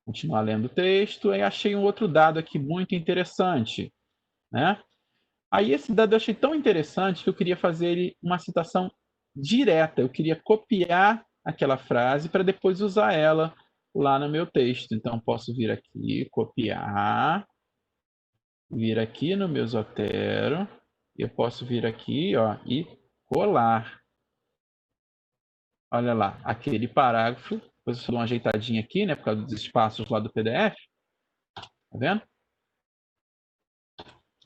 Continuar lendo o texto, e achei um outro dado aqui muito interessante, né? Aí esse dado eu achei tão interessante que eu queria fazer ele uma citação direta, eu queria copiar aquela frase para depois usar ela lá no meu texto. Então posso vir aqui, copiar, vir aqui no meu Zotero, eu posso vir aqui, ó, e colar. Olha lá, aquele parágrafo, depois eu dou uma ajeitadinha aqui, né, por causa dos espaços lá do PDF, tá vendo?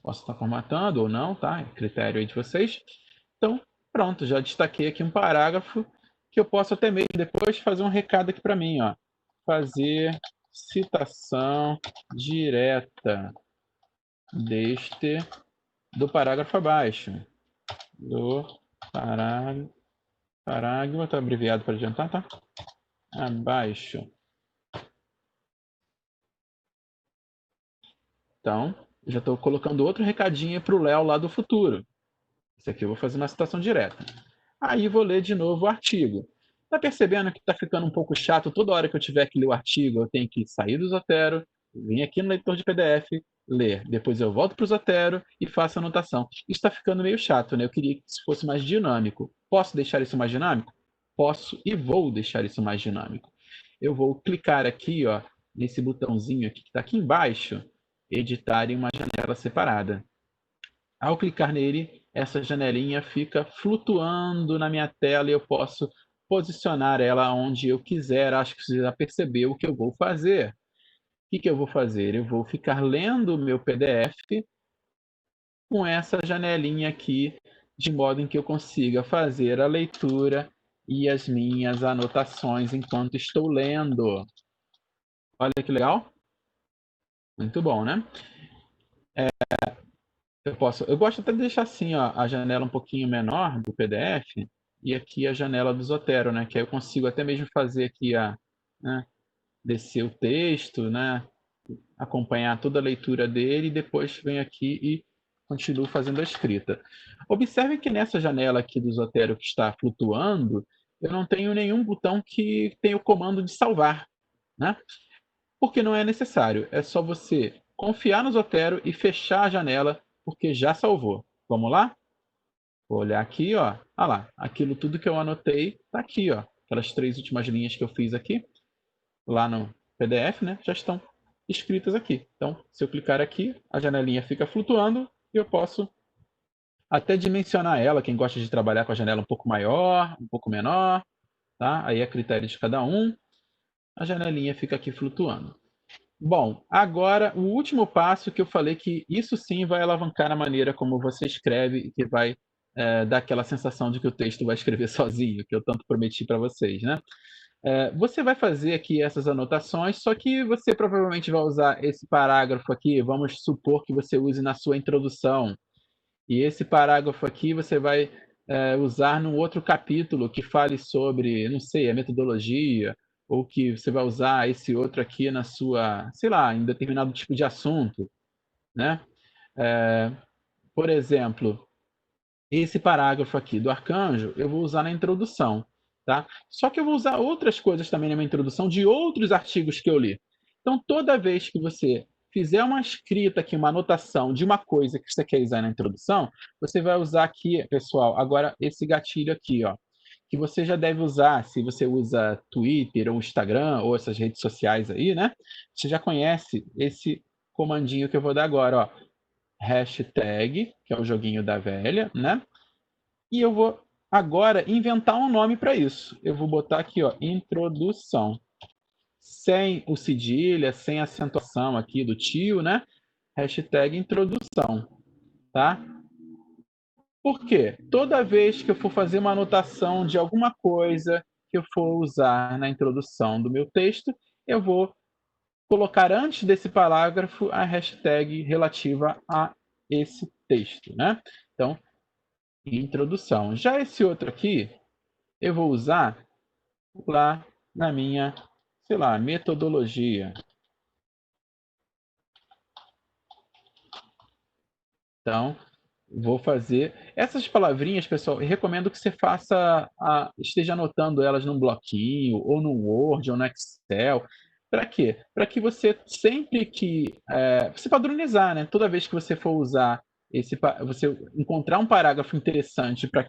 Posso estar formatando ou não, tá? É critério aí de vocês. Então, pronto, já destaquei aqui um parágrafo que eu posso até mesmo depois fazer um recado aqui para mim, ó. Fazer citação direta deste do parágrafo abaixo. Do parágrafo, está abreviado para adiantar, tá? Abaixo. Então, já estou colocando outro recadinho para o Léo lá do futuro. Esse aqui eu vou fazer uma citação direta. Aí vou ler de novo o artigo. Está percebendo que está ficando um pouco chato? Toda hora que eu tiver que ler o artigo, eu tenho que sair do Zotero, vir aqui no leitor de PDF, ler. Depois eu volto para o Zotero e faço a anotação. Isso está ficando meio chato, né? Eu queria que isso fosse mais dinâmico. Posso deixar isso mais dinâmico? Posso e vou deixar isso mais dinâmico. Eu vou clicar aqui, ó, nesse botãozinho aqui que está aqui embaixo, editar em uma janela separada. Ao clicar nele, essa janelinha fica flutuando na minha tela e eu posso posicionar ela onde eu quiser. Acho que você já percebeu o que eu vou fazer. O que eu vou fazer? Eu vou ficar lendo o meu PDF com essa janelinha aqui, de modo em que eu consiga fazer a leitura e as minhas anotações enquanto estou lendo. Olha que legal. Muito bom, né? Eu gosto até de deixar assim, ó, a janela um pouquinho menor do PDF e aqui a janela do Zotero, né? Que aí eu consigo até mesmo fazer aqui né, descer o texto, né? Acompanhar toda a leitura dele e depois venho aqui e continuo fazendo a escrita. Observe que nessa janela aqui do Zotero que está flutuando, eu não tenho nenhum botão que tenha o comando de salvar. né? Porque não é necessário, é só você confiar no Zotero e fechar a janela, porque já salvou. Vamos lá? Vou olhar aqui, ó. Ah lá, aquilo tudo que eu anotei tá aqui, ó. Aquelas 3 últimas linhas que eu fiz aqui, lá no PDF, né? Já estão escritas aqui. Então, se eu clicar aqui, a janelinha fica flutuando e eu posso até dimensionar ela. Quem gosta de trabalhar com a janela um pouco maior, um pouco menor, tá? Aí é critério de cada um. A janelinha fica aqui flutuando. Bom, agora o último passo que eu falei que isso sim vai alavancar a maneira como você escreve e que vai dar aquela sensação de que o texto vai escrever sozinho, que eu tanto prometi para vocês, né? Você vai fazer aqui essas anotações, só que você provavelmente vai usar esse parágrafo aqui, vamos supor que você use na sua introdução, e esse parágrafo aqui você vai usar num outro capítulo que fale sobre, não sei, a metodologia, ou que você vai usar esse outro aqui na sua, sei lá, em determinado tipo de assunto, né? É, por exemplo, esse parágrafo aqui do arcanjo eu vou usar na introdução, tá? Só que eu vou usar outras coisas também na minha introdução de outros artigos que eu li. Então, toda vez que você fizer uma escrita aqui, uma anotação de uma coisa que você quer usar na introdução, você vai usar aqui, pessoal, agora esse gatilho aqui, ó, que você já deve usar se você usa Twitter ou Instagram ou essas redes sociais aí, né? Você já conhece esse comandinho que eu vou dar agora, ó. Hashtag, que é o joguinho da velha, né? E eu vou agora inventar um nome para isso. Eu vou botar aqui, ó, introdução. Sem o cedilha, sem acentuação aqui do tio, né? Hashtag introdução, tá? Por quê? Toda vez que eu for fazer uma anotação de alguma coisa que eu for usar na introdução do meu texto, eu vou colocar antes desse parágrafo a hashtag relativa a esse texto, né? Então, introdução. Já esse outro aqui, eu vou usar lá na minha, sei lá, metodologia. Então, vou fazer essas palavrinhas, pessoal. Eu recomendo que você esteja anotando elas num bloquinho, ou no Word, ou no Excel. Para quê? Para que você sempre que você padronizar, né? Toda vez que você for usar você encontrar um parágrafo interessante para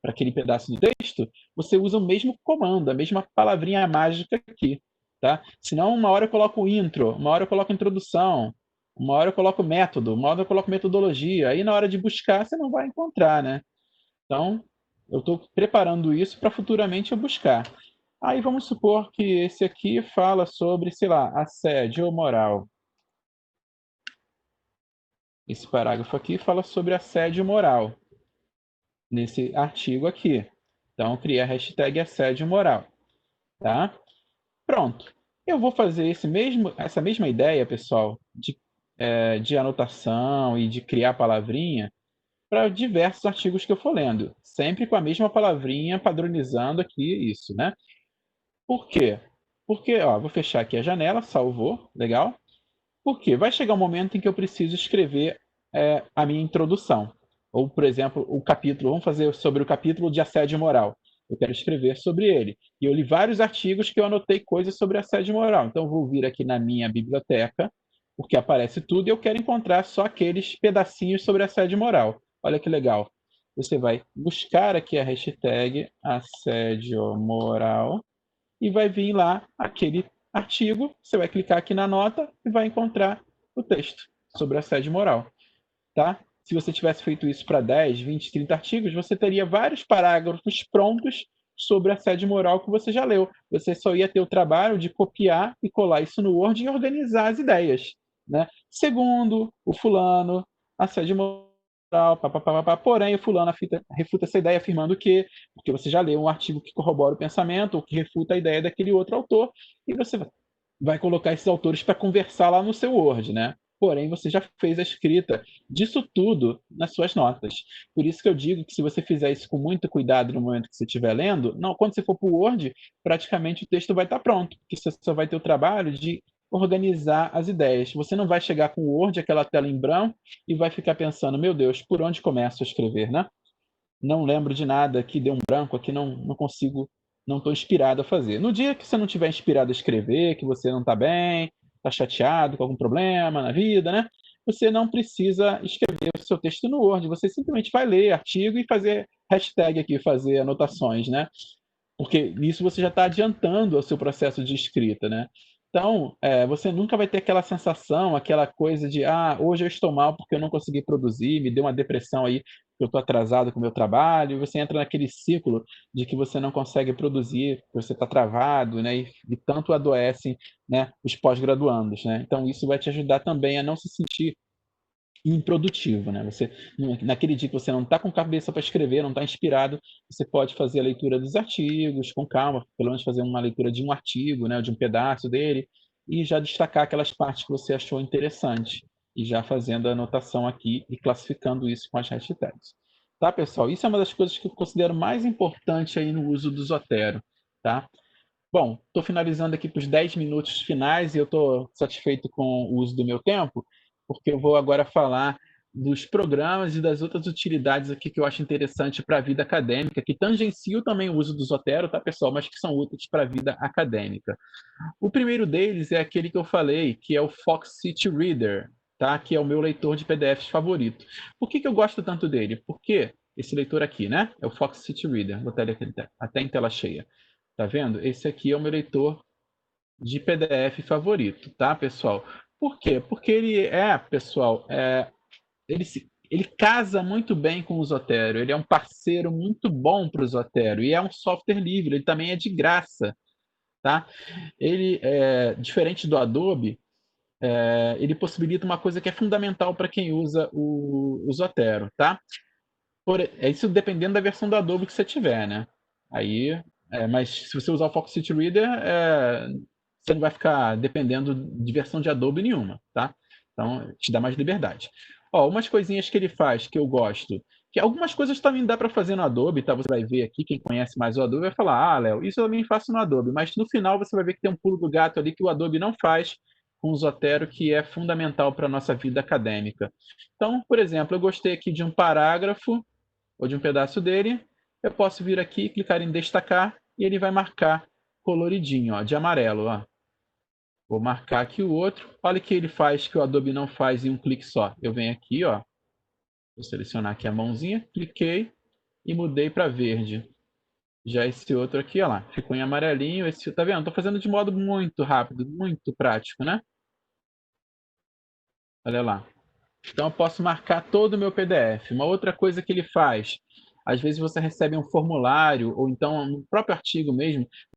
aquele pedaço do texto, você usa o mesmo comando, a mesma palavrinha mágica aqui, tá? Senão, uma hora eu coloco intro, uma hora eu coloco introdução, uma hora eu coloco método, uma hora eu coloco metodologia. Aí na hora de buscar você não vai encontrar, né? Então, eu estou preparando isso para futuramente eu buscar. Aí vamos supor que esse aqui fala sobre, sei lá, assédio moral. Esse parágrafo aqui fala sobre assédio moral, nesse artigo aqui. Então, eu criei a hashtag assédio moral, tá? Pronto. Eu vou fazer essa mesma ideia, pessoal, de anotação e de criar palavrinha para diversos artigos que eu for lendo, sempre com a mesma palavrinha, padronizando aqui isso, né? Por quê? Porque, ó, vou fechar aqui a janela, salvou, legal. Porque vai chegar um momento em que eu preciso escrever a minha introdução. Ou, por exemplo, o capítulo, vamos fazer sobre o capítulo de assédio moral. Eu quero escrever sobre ele. E eu li vários artigos que eu anotei coisas sobre assédio moral. Então, eu vou vir aqui na minha biblioteca, porque aparece tudo, e eu quero encontrar só aqueles pedacinhos sobre assédio moral. Olha que legal. Você vai buscar aqui a hashtag assédio moral e vai vir lá aquele artigo, você vai clicar aqui na nota e vai encontrar o texto sobre assédio moral, tá? Se você tivesse feito isso para 10, 20, 30 artigos, você teria vários parágrafos prontos sobre assédio moral que você já leu. Você só ia ter o trabalho de copiar e colar isso no Word e organizar as ideias, né? Segundo o fulano, assédio moral, pá, pá, pá, pá, porém o fulano refuta essa ideia afirmando que, porque você já leu um artigo que corrobora o pensamento ou que refuta a ideia daquele outro autor, e você vai colocar esses autores para conversar lá no seu Word, né? Porém, você já fez a escrita disso tudo nas suas notas. Por isso que eu digo que se você fizer isso com muito cuidado no momento que você estiver lendo, não, quando você for para o Word, praticamente o texto vai estar pronto, porque você só vai ter o trabalho de organizar as ideias. Você não vai chegar com o Word, aquela tela em branco, e vai ficar pensando, meu Deus, por onde começo a escrever, né? Não lembro de nada, aqui deu um branco, aqui não consigo não estou inspirado a fazer. No dia que você não estiver inspirado a escrever, que você não está bem, está chateado com algum problema na vida, né? Você não precisa escrever o seu texto no Word, você simplesmente vai ler artigo e fazer hashtag aqui, fazer anotações, né? Porque nisso você já está adiantando o seu processo de escrita, né? Então, você nunca vai ter aquela sensação, aquela coisa de, hoje eu estou mal porque eu não consegui produzir, me deu uma depressão aí, eu estou atrasado com o meu trabalho, e você entra naquele ciclo de que você não consegue produzir, que você está travado, né? E tanto adoecem, né, os pós-graduandos, né? Então, isso vai te ajudar também a não se sentir improdutivo, né? Você, naquele dia que você não está com cabeça para escrever, não está inspirado, você pode fazer a leitura dos artigos com calma, pelo menos fazer uma leitura de um artigo, né, de um pedaço dele, e já destacar aquelas partes que você achou interessante, e já fazendo a anotação aqui e classificando isso com as hashtags. Tá, pessoal? Isso é uma das coisas que eu considero mais importante aí no uso do Zotero, tá? Bom, estou finalizando aqui para os 10 minutos finais e eu estou satisfeito com o uso do meu tempo, porque eu vou agora falar dos programas e das outras utilidades aqui que eu acho interessante para a vida acadêmica, que tangenciam também o uso do Zotero, tá, pessoal? Mas que são úteis para a vida acadêmica. O primeiro deles é aquele que eu falei, que é o Fox City Reader, tá? Que é o meu leitor de PDFs favorito. Por que eu gosto tanto dele? Porque esse leitor aqui, né? É o Fox City Reader. Vou botar ele aqui até em tela cheia. Tá vendo? Esse aqui é o meu leitor de PDF favorito, tá, pessoal? Por quê? Porque pessoal, ele casa muito bem com o Zotero. Ele é um parceiro muito bom para o Zotero e é um software livre. Ele também é de graça, tá? Ele é diferente do Adobe. Ele possibilita uma coisa que é fundamental para quem usa o Zotero, tá? Isso dependendo da versão do Adobe que você tiver, né? Aí, mas se você usar o Fox City Reader, você não vai ficar dependendo de versão de Adobe nenhuma, tá? Então, te dá mais liberdade. Ó, umas coisinhas que ele faz que eu gosto, que algumas coisas também dá para fazer no Adobe, tá? Você vai ver aqui, quem conhece mais o Adobe vai falar, Léo, isso eu também faço no Adobe, mas no final você vai ver que tem um pulo do gato ali que o Adobe não faz com o Zotero, que é fundamental para a nossa vida acadêmica. Então, por exemplo, eu gostei aqui de um parágrafo ou de um pedaço dele, eu posso vir aqui, clicar em destacar e ele vai marcar coloridinho, ó, de amarelo. Ó. Vou marcar aqui o outro. Olha o que ele faz que o Adobe não faz em um clique só. Eu venho aqui, ó, vou selecionar aqui a mãozinha, cliquei e mudei para verde. Já esse outro aqui, ó lá, ficou em amarelinho. Esse, tá vendo? Estou fazendo de modo muito rápido, muito prático, né? Olha lá. Então eu posso marcar todo o meu PDF. Uma outra coisa que ele faz, às vezes você recebe um formulário ou então no próprio artigo mesmo,